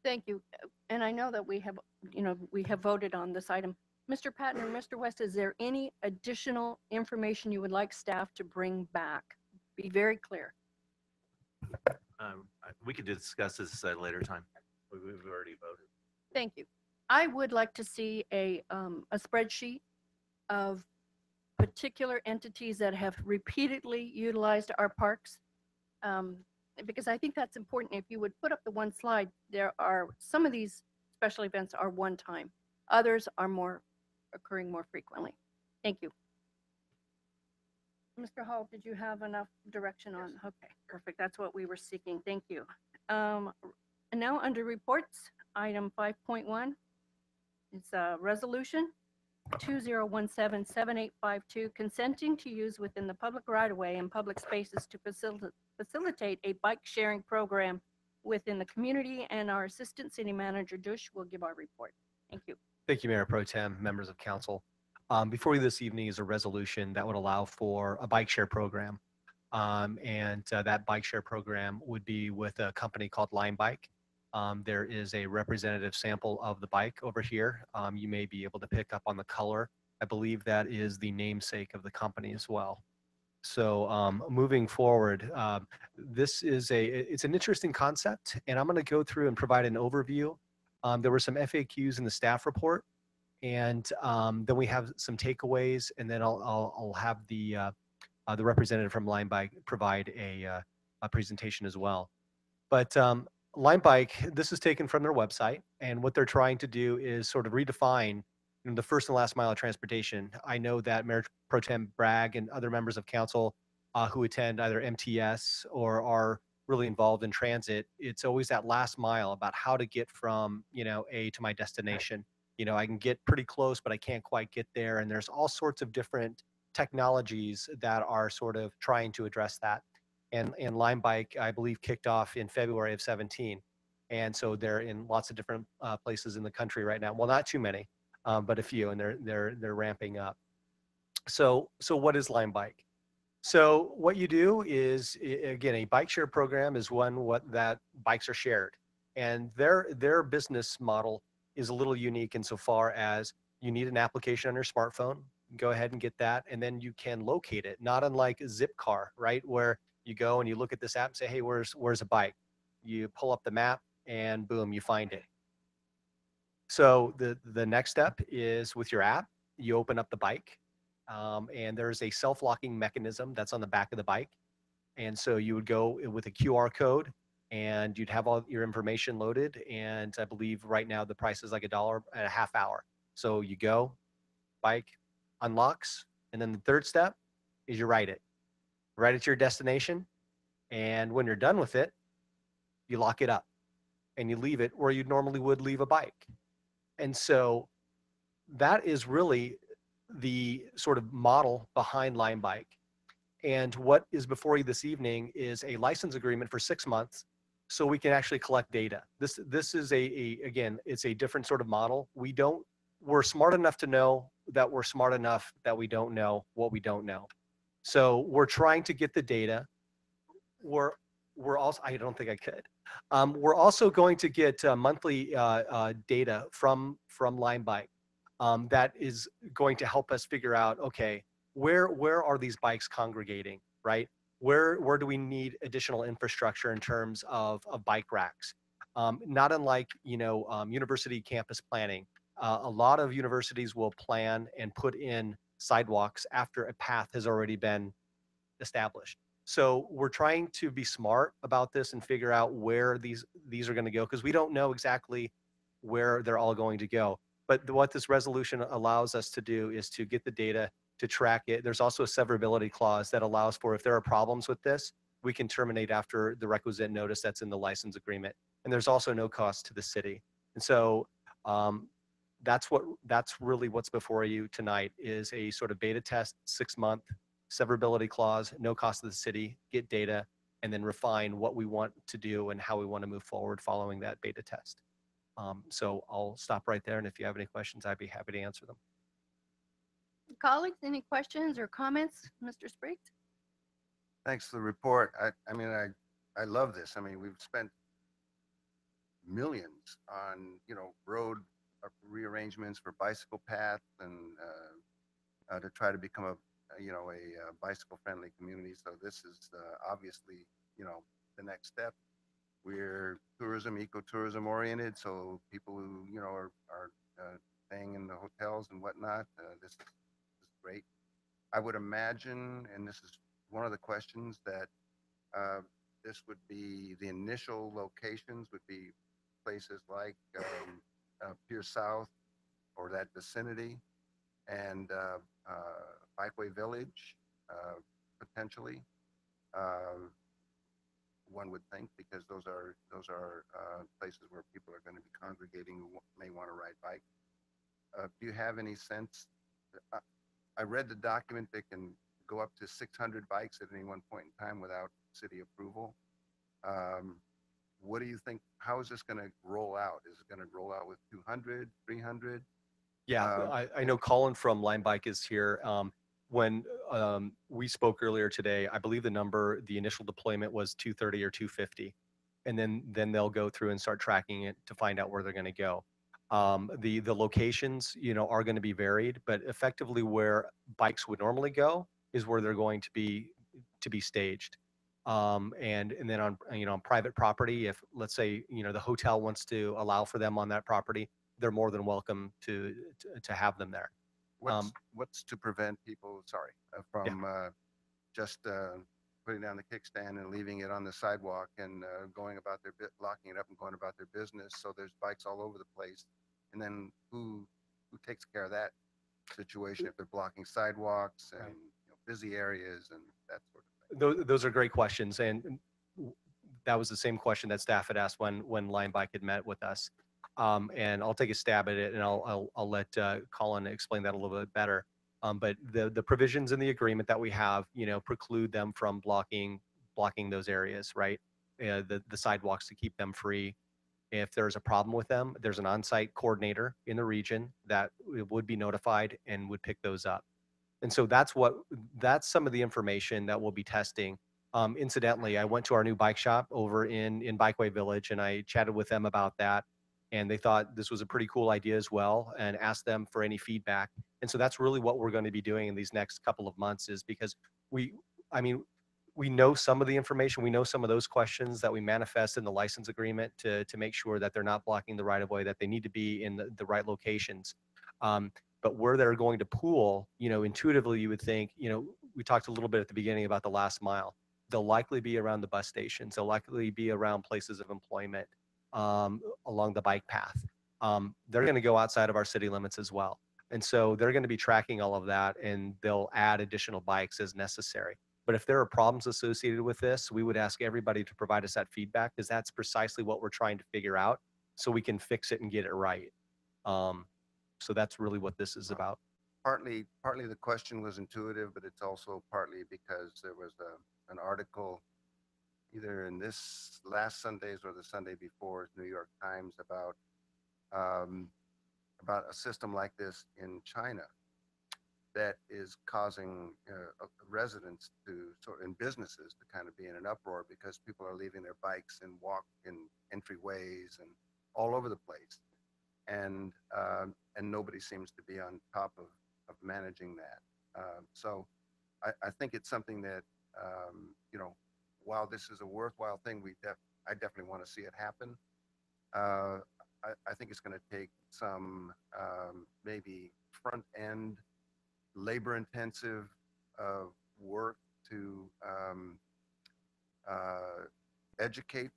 Thank you. And I know that we have voted on this item. Mr. Patton or Mr. West, is there any additional information you would like staff to bring back? Be very clear. We could discuss this at a later time. We've already voted. Thank you. I would like to see a spreadsheet of particular entities that have repeatedly utilized our parks, because I think that's important. If you would put up the one slide, there are some of these special events are one time. Others are occurring more frequently. Thank you. Mr. Hall, did you have enough direction on? Okay, perfect. That's what we were seeking. Thank you. And now under reports, item 5.1. It's a resolution 2017-7852, consenting to use within the public right-of-way and public spaces to facilitate a bike sharing program within the community, and our Assistant City Manager, Dush, will give our report. Thank you. Thank you, Mayor Pro Tem, members of council. Before you this evening is a resolution that would allow for a bike share program. That bike share program would be with a company called Lime Bike. There is a representative sample of the bike over here. You may be able to pick up on the color. I believe that is the namesake of the company as well. So moving forward, it's an interesting concept, and I'm going to go through and provide an overview. There were some FAQs in the staff report, and then we have some takeaways, and then I'll have the representative from Lime Bike provide a presentation as well. But Lime Bike, this is taken from their website, and what they're trying to do is sort of redefine the first and last mile of transportation. I know that Mayor Pro Tem Bragg and other members of council who attend either MTS or are really involved in transit, it's always that last mile about how to get from, A to my destination. I can get pretty close, but I can't quite get there. And there's all sorts of different technologies that are sort of trying to address that. And Lime Bike, I believe, kicked off in February of 17. And so they're in lots of different places in the country right now. Well, not too many, but a few, and they're ramping up. So what is Lime Bike? So what you do is, again, a bike share program is that bikes are shared. And their business model is a little unique insofar as you need an application on your smartphone. Go ahead and get that, and then you can locate it, not unlike a Zipcar, right? Where you go and you look at this app and say, hey, where's a bike? You pull up the map and boom, you find it. So the next step is with your app, you open up the bike, and there's a self-locking mechanism that's on the back of the bike. And so you would go with a QR code and you'd have all your information loaded. And I believe right now the price is like $1 and a half hour. So you go, bike unlocks, and then the third step is you ride it right at your destination. And when you're done with it, you lock it up and you leave it where you normally would leave a bike. And so that is really the sort of model behind Lime Bike. And what is before you this evening is a license agreement for 6 months so we can actually collect data. This is again, it's a different sort of model. We're smart enough to know that we're smart enough that we don't know what we don't know. So we're trying to get the data. We're also, I don't think I could. We're also going to get monthly data from Lime Bike that is going to help us figure out, okay, where are these bikes congregating, right? Where do we need additional infrastructure in terms of bike racks? Not unlike, university campus planning. A lot of universities will plan and put in sidewalks after a path has already been established. So we're trying to be smart about this and figure out where these are going to go, because we don't know exactly where they're all going to go. But what this resolution allows us to do is to get the data, to track it. There's also a severability clause that allows for, if there are problems with this, we can terminate after the requisite notice that's in the license agreement. And there's also no cost to the city. And so um, that's really what's before you tonight, is a sort of beta test, 6-month severability clause, no cost to the city, get data, and then refine what we want to do and how we want to move forward following that beta test. So I'll stop right there, and if you have any questions, I'd be happy to answer them. Colleagues, any questions or comments? Mr. Spriggs? Thanks for the report. I mean, I love this. I mean, we've spent millions on, road rearrangements for bicycle paths and to try to become a bicycle friendly community. So this is obviously, the next step. We're ecotourism oriented. So people who, are staying in the hotels and whatnot, this is great. I would imagine, and this is one of the questions, that this would be the initial locations would be places like Pier South or that vicinity, and Bikeway Village, potentially. One would think, because those are places where people are going to be congregating who may want to ride bikes. Do you have any sense? I read the document. They can go up to 600 bikes at any one point in time without city approval. What do you think? How is this going to roll out? Is it going to roll out with 200, 300? Yeah, I know Colin from Line Bike is here. When we spoke earlier today, I believe the initial deployment was 230 or 250. And then they'll go through and start tracking it to find out where they're going to go. The locations, are going to be varied, but effectively where bikes would normally go is where they're going to be staged. And then on private property, if let's say the hotel wants to allow for them on that property, they're more than welcome to have them there. What's to prevent people, from just putting down the kickstand and leaving it on the sidewalk and going about locking it up and going about their business? So there's bikes all over the place, and then who takes care of that situation if they're blocking sidewalks and busy areas and that sort of thing? Those are great questions, and that was the same question that staff had asked when Line Bike had met with us. And I'll take a stab at it, and I'll let Colin explain that a little bit better. But the provisions in the agreement that we have, preclude them from blocking those areas, right? The sidewalks, to keep them free. If there's a problem with them, there's an on-site coordinator in the region that would be notified and would pick those up. And so that's some of the information that we'll be testing. Incidentally, I went to our new bike shop over in Bikeway Village, and I chatted with them about that. And they thought this was a pretty cool idea as well, and asked them for any feedback. And so that's really what we're going to be doing in these next couple of months, is because we know some of the information, we know some of those questions that we manifest in the license agreement to make sure that they're not blocking the right of way, that they need to be in the right locations. But where they're going to pool, intuitively you would think, we talked a little bit at the beginning about the last mile. They'll likely be around the bus stations. They'll likely be around places of employment, along the bike path. They're going to go outside of our city limits as well. And so they're going to be tracking all of that, and they'll add additional bikes as necessary. But if there are problems associated with this, we would ask everybody to provide us that feedback, because that's precisely what we're trying to figure out, so we can fix it and get it right. So that's really what this is about. Partly the question was intuitive, but it's also partly because there was an article either in this last Sunday's or the Sunday before's New York Times about a system like this in China that is causing residents and businesses to kind of be in an uproar, because people are leaving their bikes and walk in entryways and all over the place, and nobody seems to be on top of managing that. So I think it's something that while this is a worthwhile thing, I definitely want to see it happen. I think it's going to take some maybe front end labor-intensive work to educate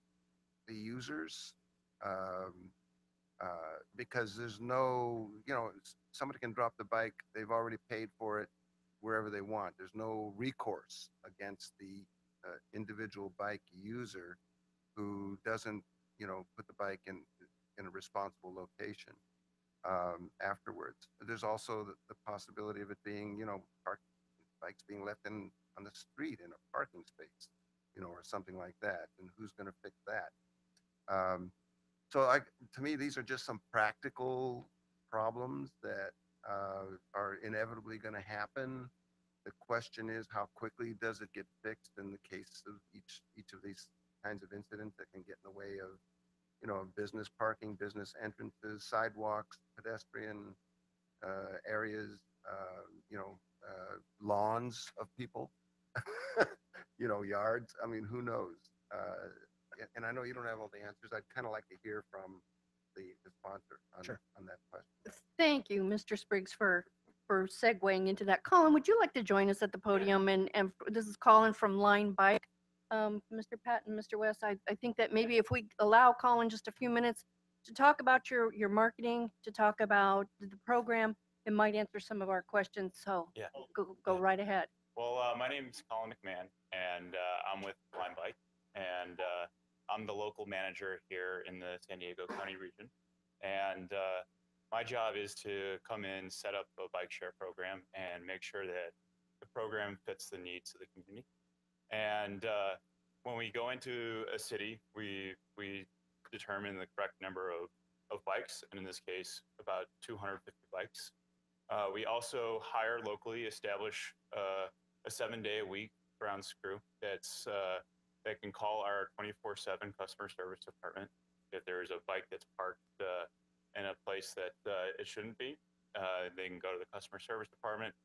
the users, because there's no, somebody can drop the bike, they've already paid for it wherever they want. There's no recourse against the individual bike user who doesn't, put the bike in a responsible location afterwards. There's also the possibility of it being, bikes being left on the street in a parking space, or something like that. And who's going to fix that? So to me, these are just some practical problems that are inevitably going to happen. The question is, how quickly does it get fixed in the case of each of these kinds of incidents that can get in the way of, business parking, business entrances, sidewalks, pedestrian areas, lawns of people, yards. I mean, who knows? And I know you don't have all the answers. I'd kind of like to hear from the sponsor on that question. Thank you, Mr. Spriggs, for segueing into that. Colin, would you like to join us at the podium? And this is Colin from Line Bike. Mr. Patton, Mr. West, I think that maybe if we allow Colin just a few minutes to talk about your marketing, to talk about the program, it might answer some of our questions. So yeah, go right ahead. Well, my name is Colin McMahon, and I'm with Line Bike, and I'm the local manager here in the San Diego County region. And my job is to come in, set up a bike share program, and make sure that the program fits the needs of the community. And when we go into a city, we determine the correct number of bikes, and in this case, about 250 bikes. We also hire locally, establish a 7-day-a-week grounds crew that can call our 24/7 customer service department if there's a bike that's parked in a place that it shouldn't be. They can go to the customer service department.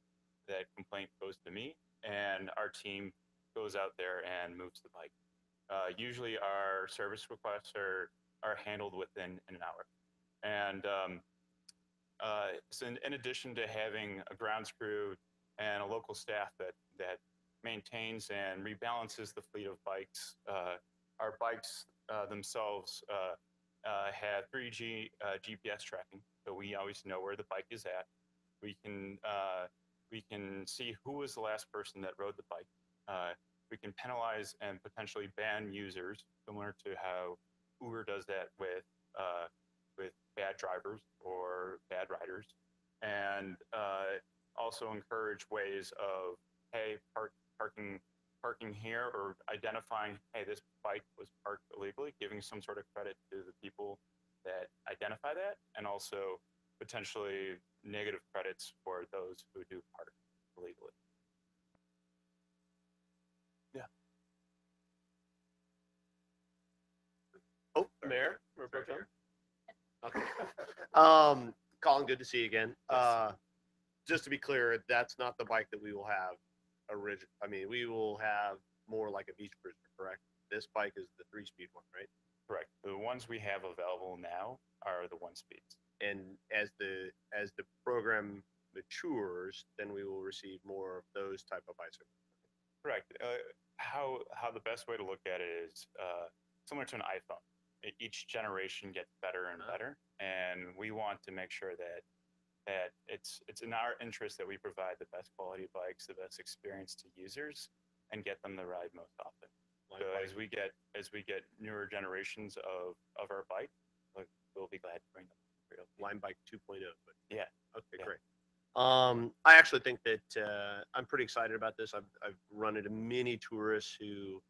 That complaint goes to me, and our team goes out there and moves the bike. Usually our service requests are handled within an hour. And so in addition to having a grounds crew and a local staff that maintains and rebalances the fleet of bikes, our bikes themselves have 3G GPS tracking, so we always know where the bike is at. We can see who was the last person that rode the bike. We can penalize and potentially ban users, similar to how Uber does that with bad drivers or bad riders, and also encourage ways of, hey, parking here, or identifying, hey, this bike was parked illegally, giving some sort of credit to the people that identify that, and also potentially negative credits for those who do park illegally. Yeah. Oh, Mayor. Okay. Colin, good to see you again. Just to be clear, that's not the bike that we will have. I mean, we will have more like a beach cruiser, correct? This bike is the 3-speed one, right? Correct. The ones we have available now are the 1-speeds. And as the program matures, then we will receive more of those type of bicycles. Correct. How the best way to look at it is similar to an iPhone. Each generation gets better and better, and we want to make sure that it's in our interest that we provide the best quality bikes, the best experience to users, and get them to ride most often. So as we get newer generations of our bike, we'll be glad to bring them. Line Bike 2.0. But yeah. Okay, yeah. great. I actually think that I'm pretty excited about this. I've run into many tourists who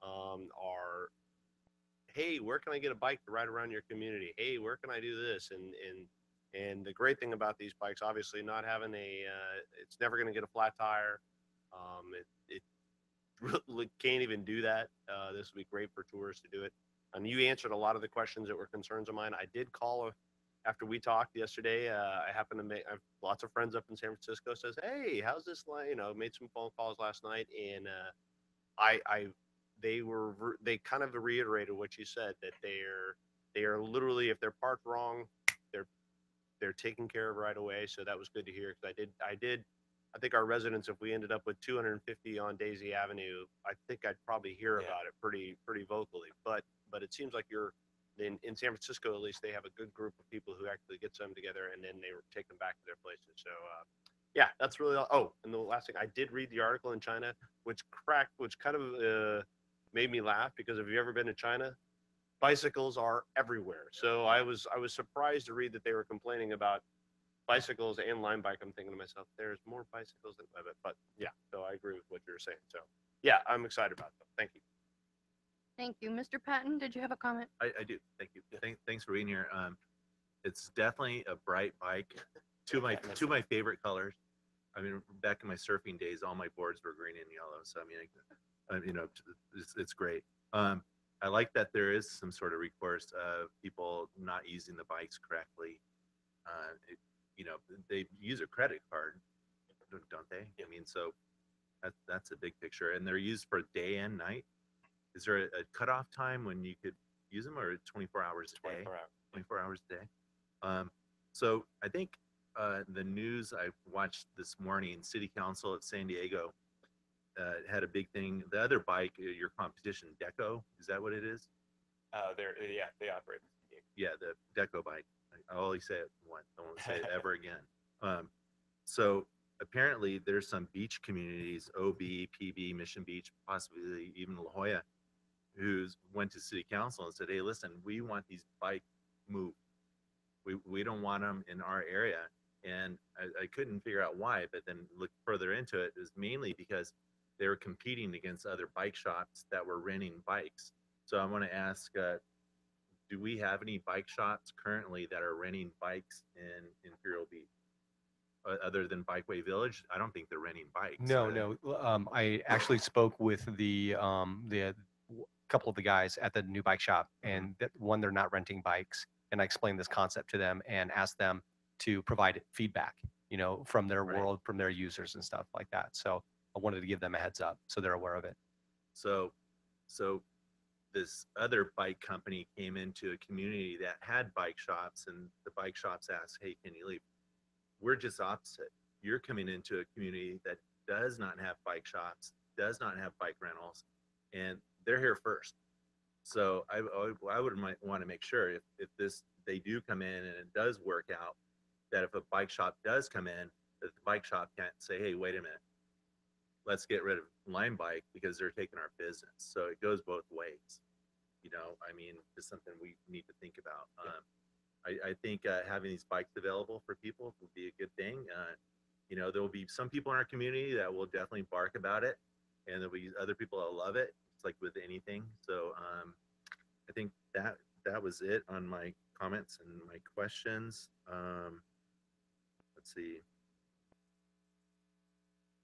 are, hey, where can I get a bike to ride around your community? Hey, where can I do this? And the great thing about these bikes, obviously not having it's never going to get a flat tire. It really can't even do that. This would be great for tourists to do it. And you answered a lot of the questions that were concerns of mine. I did call after we talked yesterday. I happen to I have lots of friends up in San Francisco. Says, hey, how's this line? Made some phone calls last night, and they kind of reiterated what you said, that they are literally, if they're parked wrong, they're taken care of right away. So that was good to hear, because I did I think our residents, if we ended up with 250 on Daisy Avenue, I think I'd probably hear Yeah. about it pretty vocally. But it seems like you're in San Francisco, at least they have a good group of people who actually get some together and then they take them back to their places. So yeah, that's really all. Oh, and the last thing, I did read the article in China, which kind of made me laugh, because if you've ever been to China, bicycles are everywhere. So I was surprised to read that they were complaining about bicycles and Lime Bike. I'm thinking to myself, there's more bicycles than of it. But yeah, so I agree with what you're saying. So yeah, I'm excited about them. Thank you. Thank you. Mr. Patton, did you have a comment? I do. Thank you. Thanks for being here. It's definitely a bright bike. Two of my favorite colors. I mean, back in my surfing days, all my boards were green and yellow. So I mean, you know, it's great. I like that there is some sort of recourse of people not using the bikes correctly. You know, they use a credit card, don't they? I mean, so that's a big picture, and they're used for day and night. Is there a cutoff time when you could use them, or 24 hours a day? 24 hours. 24 hours a day. So I think the news I watched this morning, City Council at San Diego had a big thing. The other bike, your competition, Deco, is that what it is? They operate. Yeah, the Deco bike. I only say it once. I won't say it ever again. So apparently there's some beach communities, OB, PB, Mission Beach, possibly even La Jolla, who's went to City Council and said, hey, listen, we want these bikes moved. We don't want them in our area. And I couldn't figure out why, but then looked further into it. It was mainly because they were competing against other bike shops that were renting bikes. So I want to ask, do we have any bike shops currently that are renting bikes in Imperial Beach? Other than Bikeway Village, I don't think they're renting bikes. No. I actually spoke with the couple of the guys at the new bike shop, and that one, they're not renting bikes. And I explained this concept to them and asked them to provide feedback, you know, from their world, from their users and stuff like that. So I wanted to give them a heads up so they're aware of it. So this other bike company came into a community that had bike shops, and the bike shops asked, hey, can you leave? We're just opposite. You're coming into a community that does not have bike shops, does not have bike rentals, and they're here first. So I would want to make sure if they do come in and it does work out, that if a bike shop does come in, that the bike shop can't say, hey, wait a minute, let's get rid of Lime Bike because they're taking our business. So it goes both ways. You know, I mean, it's something we need to think about. I think having these bikes available for people would be a good thing. You know, there will be some people in our community that will definitely bark about it, and there'll be other people that love it. It's like with anything. So I think that was it on my comments and my questions. Let's see.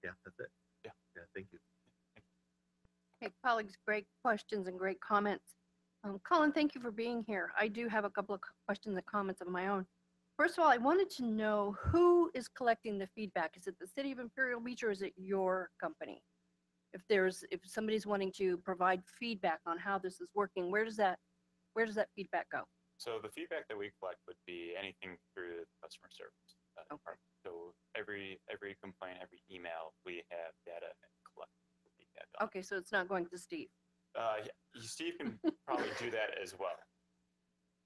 Yeah, that's it. Yeah, thank you. Okay, colleagues, great questions and great comments. Colin, thank you for being here. I do have a couple of questions and comments of my own. First of all, I wanted to know who is collecting the feedback. Is it the City of Imperial Beach, or is it your company? If somebody's wanting to provide feedback on how this is working, where does that feedback go? So the feedback that we collect would be anything through the customer service department. So every complaint, every email, we have data and collect feedback on. Okay, so it's not going to Steve. Yeah, Steve can probably do that as well.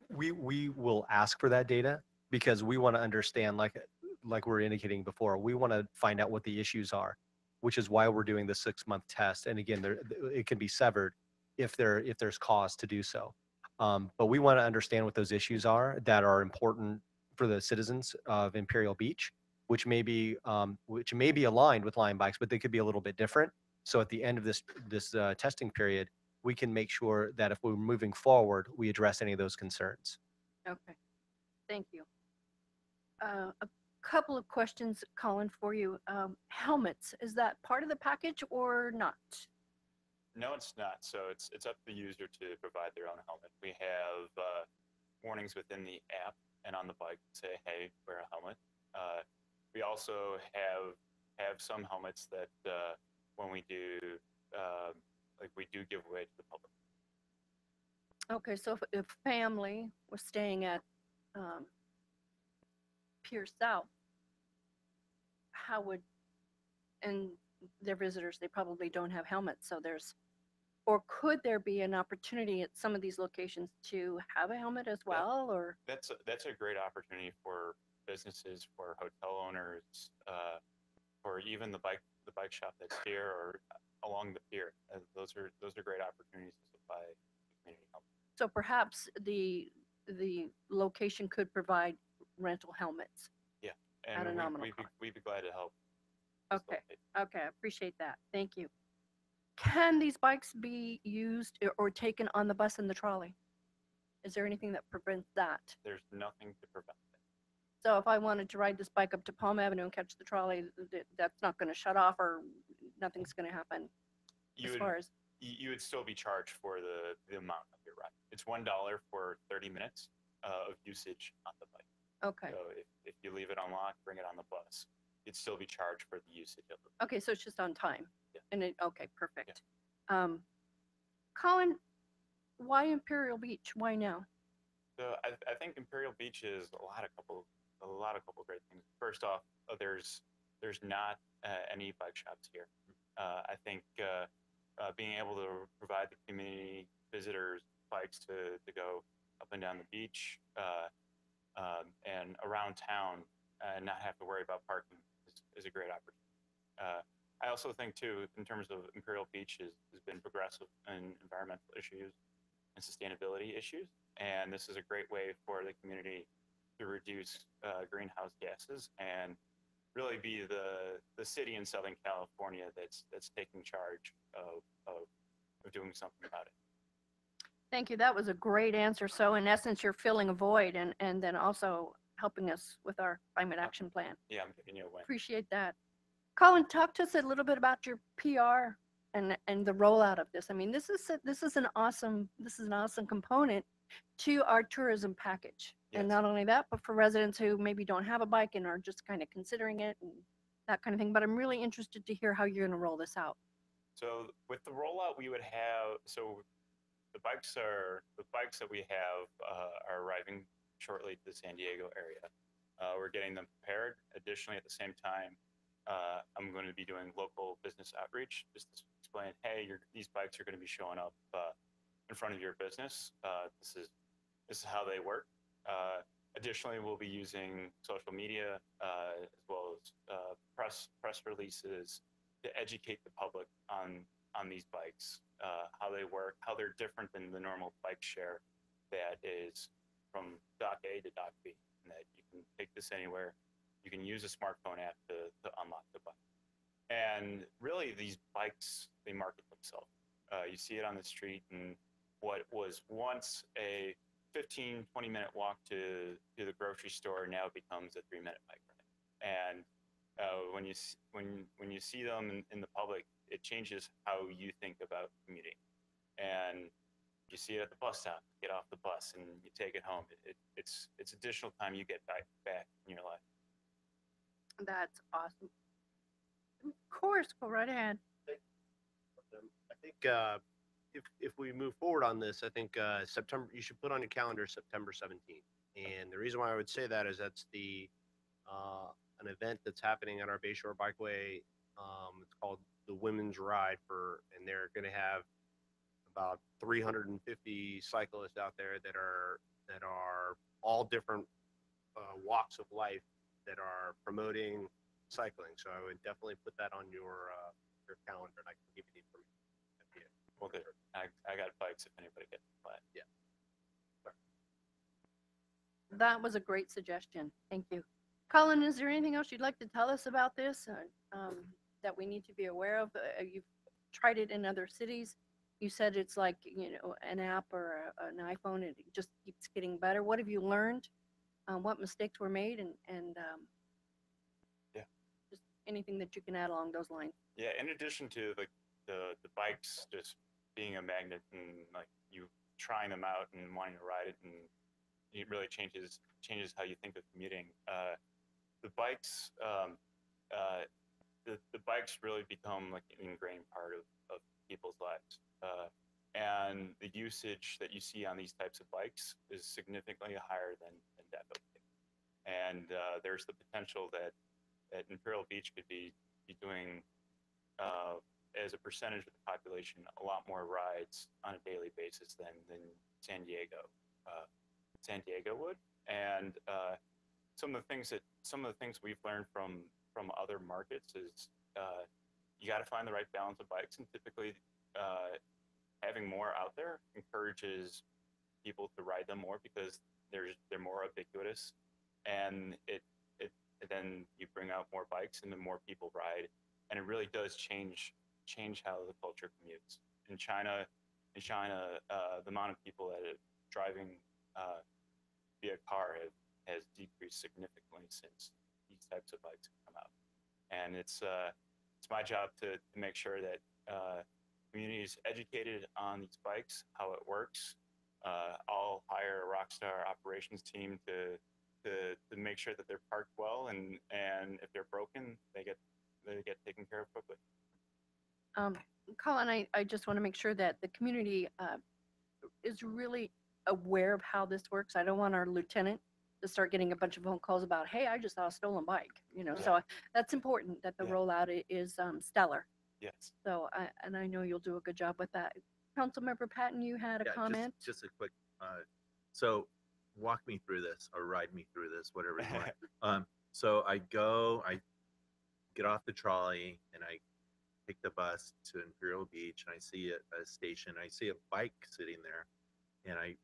We will ask for that data because we want to understand, like we're indicating before, we want to find out what the issues are, which is why we're doing the 6-month test. And again, it can be severed if there's cause to do so. But we want to understand what those issues are that are important for the citizens of Imperial Beach, which may be aligned with Lime Bikes, but they could be a little bit different. So at the end of this testing period, we can make sure that if we're moving forward, we address any of those concerns. Okay, thank you. A couple of questions, Colin, for you. Helmets, is that part of the package or not? No, it's not. So it's up to the user to provide their own helmet. We have warnings within the app and on the bike that say, hey, wear a helmet. We also have some helmets that when we do, we do give away to the public. Okay, so if family was staying at Pier South, how would and their visitors, they probably don't have helmets, so there's, or could there be an opportunity at some of these locations to have a helmet as well, or? That's a great opportunity for businesses, for hotel owners, or even the bike shop that's here or along the pier. Those are great opportunities to supply community help. So perhaps the location could provide rental helmets. Yeah, At a and nominal we'd be glad to help. Okay, okay, I appreciate that. Thank you. Can these bikes be used or taken on the bus and the trolley? Is there anything that prevents that? There's nothing to prevent it. So if I wanted to ride this bike up to Palm Avenue and catch the trolley, that's not going to shut off, or nothing's going to happen You as would far as, you would still be charged for the amount of your ride. It's $1 for 30 minutes of usage on the bike. okay. So if you leave it unlocked, bring it on the bus, you'd still be charged for the usage of it. Okay, so it's just on time. Yeah. And okay, perfect. Colin, why Imperial Beach? Why now? So I think Imperial Beach is a lot of couple great things. First off, there's not any bike shops here. I think being able to provide the community visitors bikes to go up and down the beach and around town and not have to worry about parking is a great opportunity. I also think too, in terms of Imperial Beach, has been progressive in environmental issues and sustainability issues, and this is a great way for the community to reduce greenhouse gases and really be the city in Southern California that's taking charge of doing something about it. Thank you. That was a great answer. So in essence, you're filling a void and then also helping us with our climate action plan. Yeah, I'm giving you a win. Appreciate that. Colin, talk to us a little bit about your PR and the rollout of this. I mean, this is an awesome component to our tourism package. Yes. And not only that, but for residents who maybe don't have a bike and are just kind of considering it and that kind of thing. But I'm really interested to hear how you're going to roll this out. So with the rollout, we would have the bikes that we have are arriving shortly to the San Diego area. We're getting them prepared. Additionally, at the same time, I'm going to be doing local business outreach, just to explain, hey, these bikes are going to be showing up in front of your business. This is how they work. Additionally, we'll be using social media as well as press releases to educate the public on these bikes, how they work, how they're different than the normal bike share that is from dock A to dock B, and that you can take this anywhere. You can use a smartphone app to unlock the bike. And really, these bikes, they market themselves. You see it on the street, and what was once a 15, 20-minute walk to the grocery store now becomes a 3-minute bike ride. And when you see them in the public, it changes how you think about commuting. And you see it at the bus stop, get off the bus, and you take it home. It's additional time you get back in your life. That's awesome. Of course, go right ahead. I think if we move forward on this, I think September, you should put on your calendar September 17th. And the reason why I would say that is that's an event that's happening at our Bayshore Bikeway. It's called the Women's Ride and they're going to have about 350 cyclists out there that are all different walks of life that are promoting cycling. So I would definitely put that on your calendar, and I can give you the information. Well, good. I got bikes if anybody gets a flat. Yeah. That was a great suggestion. Thank you. Colin, is there anything else you'd like to tell us about this that we need to be aware of? You've tried it in other cities. You said it's like, an app or an iPhone. It just keeps getting better. What have you learned? What mistakes were made? And yeah, just anything that you can add along those lines. Yeah, in addition to the bikes just being a magnet and like you trying them out and wanting to ride it, and it really changes how you think of commuting. The bikes really become like an ingrained part of people's lives. And the usage that you see on these types of bikes is significantly higher than debit. And there's the potential that Imperial Beach could be doing as a percentage of the population, a lot more rides on a daily basis than San Diego, San Diego would. And some of the things we've learned from other markets is you got to find the right balance of bikes, and typically having more out there encourages people to ride them more because they're more ubiquitous, and then you bring out more bikes and then more people ride, and it really does change how the culture commutes. In China, the amount of people that are driving via car has decreased significantly since these types of bikes have come out. And it's my job to make sure that community is educated on these bikes, how it works. I'll hire a rockstar operations team to make sure that they're parked well, and if they're broken, they get taken care of quickly. Colin, I just want to make sure that the community is really aware of how this works. I don't want our lieutenant to start getting a bunch of phone calls about, hey, I just saw a stolen bike, so that's important that the rollout is stellar. Yes. So, I know you'll do a good job with that. Councilmember Patton, you had a comment? Just a quick, so walk me through this or ride me through this, whatever you want. So I get off the trolley and I take the bus to Imperial Beach, and I see a station. I see a bike sitting there, and I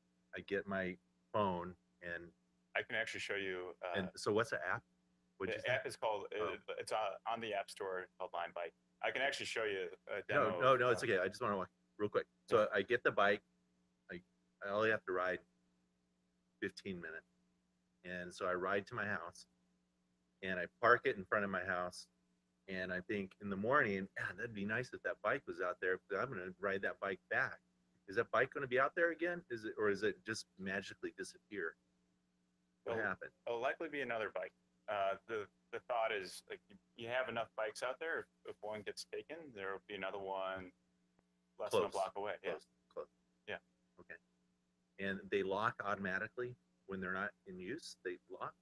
get my phone, and I can actually show you. And so what's the app? The app is called, it's on the App Store called Line Bike. I can actually show you a demo. No, it's okay. I just want to walk real quick. So I get the bike. I only have to ride 15 minutes. And so I ride to my house, and I park it in front of my house. And I think in the morning, that'd be nice if that bike was out there, because I'm going to ride that bike back. Is that bike going to be out there again? Or is it just magically disappear? What happened? It'll likely be another bike. The thought is, like, you have enough bikes out there. If one gets taken, there will be another one less than a block away. Close. Yeah. Okay. And they lock automatically when they're not in use? They lock?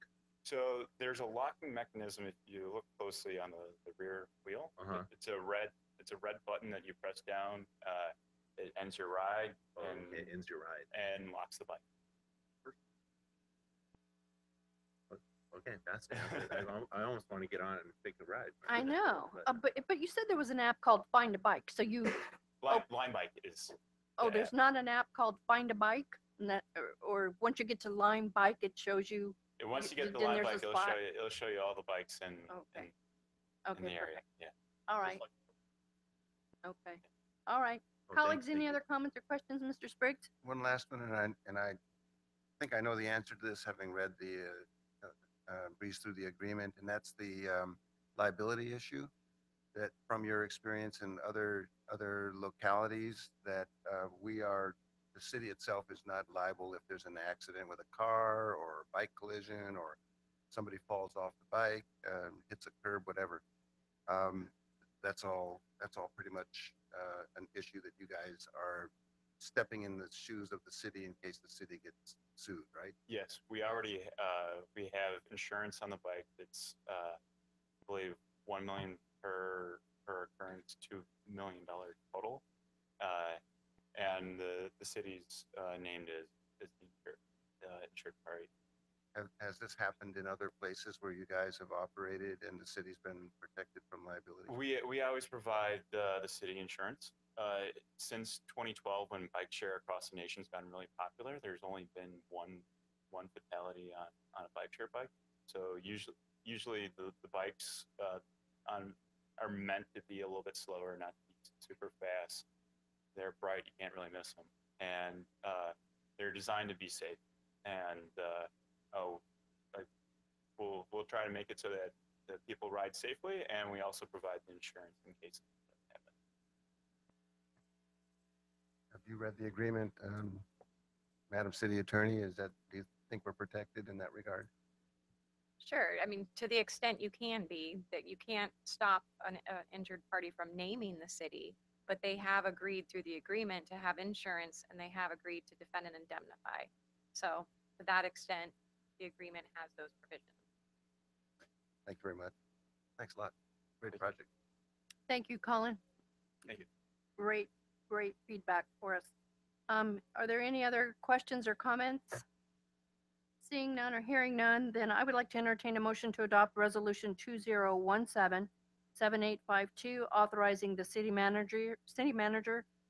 So there's a locking mechanism if you look closely on the rear wheel. It's a red button that you press down. It ends your ride. It ends your ride. And locks the bike. Okay, fascinating. I almost want to get on it and take a ride. I know, but you said there was an app called Find a Bike. So you Line Bike is. There's not an app called Find a Bike, and that or once you get to Line Bike, it shows you. Once you get the then Line there's a Bike, spot. it'll show you all the bikes in Okay, the area. perfect. Yeah. All right. Okay. All right. Well, Colleagues, any other comments or questions, Mr. Spriggs? One last one, and I think I know the answer to this, having read the breeze through the agreement, and that's the liability issue. That from your experience in other localities, that the city itself is not liable if there's an accident with a car or a bike collision or somebody falls off the bike, hits a curb, whatever. That's all pretty much an issue that you guys are stepping in the shoes of the city in case the city gets sued, right? Yes, we already we have insurance on the bike. That's I believe $1 million per occurrence, $2 million total, and the city's named as the insured party. Has this happened in other places where you guys have operated and the city's been protected from liability? We always provide the city insurance. Since 2012, when bike share across the nation's been really popular, there's only been one fatality on a bike share bike. So usually the bikes are meant to be a little bit slower, not to be super fast. They're bright, you can't really miss them, and they're designed to be safe. And we'll try to make it so that people ride safely, and we also provide the insurance in case it doesn't happen. Have you read the agreement, Madam City Attorney? Do you think we're protected in that regard? Sure. I mean, to the extent you can be, that you can't stop an injured party from naming the city, but they have agreed through the agreement to have insurance, and they have agreed to defend and indemnify. So to that extent, the agreement has those provisions. Thank you very much. Thanks a lot. Great project. Thank you, Colin. Thank you. Great, great feedback for us. Are there any other questions or comments? Seeing none or hearing none, then I would like to entertain a motion to adopt Resolution 2017-7852, authorizing the city manager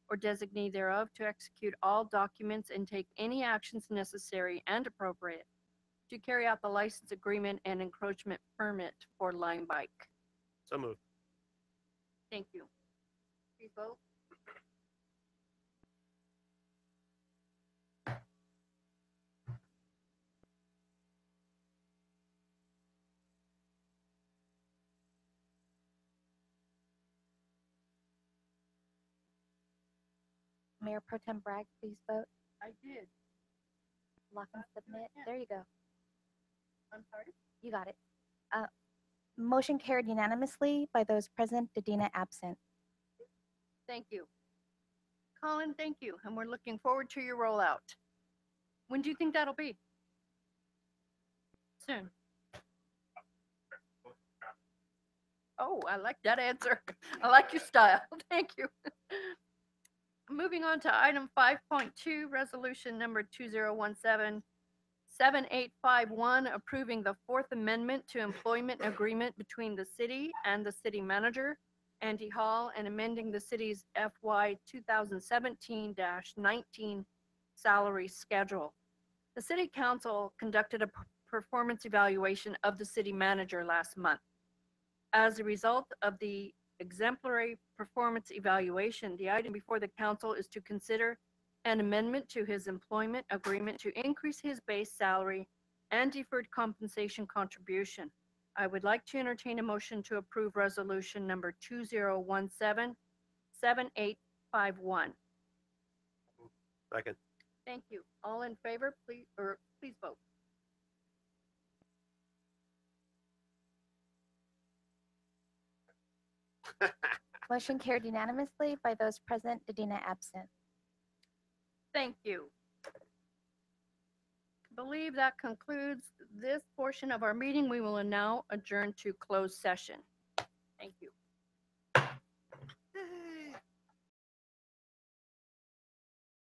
or designee thereof to execute all documents and take any actions necessary and appropriate to carry out the license agreement and encroachment permit for Lime Bike. So moved. Thank you. Please vote. Mayor Pro Tem Bragg, please vote. I did. Lock and submit. There you go. I'm sorry? You got it. Motion carried unanimously by those present, Dedina absent. Thank you. Colin, thank you. And we're looking forward to your rollout. When do you think that'll be? Soon. Oh, I like that answer. I like your style. Thank you. Moving on to item 5.2, resolution number 2017-7851, approving the Fourth Amendment to Employment Agreement between the city and the city manager, Andy Hall, and amending the city's FY 2017-19 salary schedule. The city council conducted a performance evaluation of the city manager last month. As a result of the exemplary performance evaluation, the item before the council is to consider an amendment to his employment agreement to increase his base salary and deferred compensation contribution. I would like to entertain a motion to approve resolution number 2017-7851. Second. Thank you. All in favor, please vote. Motion carried unanimously by those present, Dedina absent. Thank you. I believe that concludes this portion of our meeting. We will now adjourn to closed session.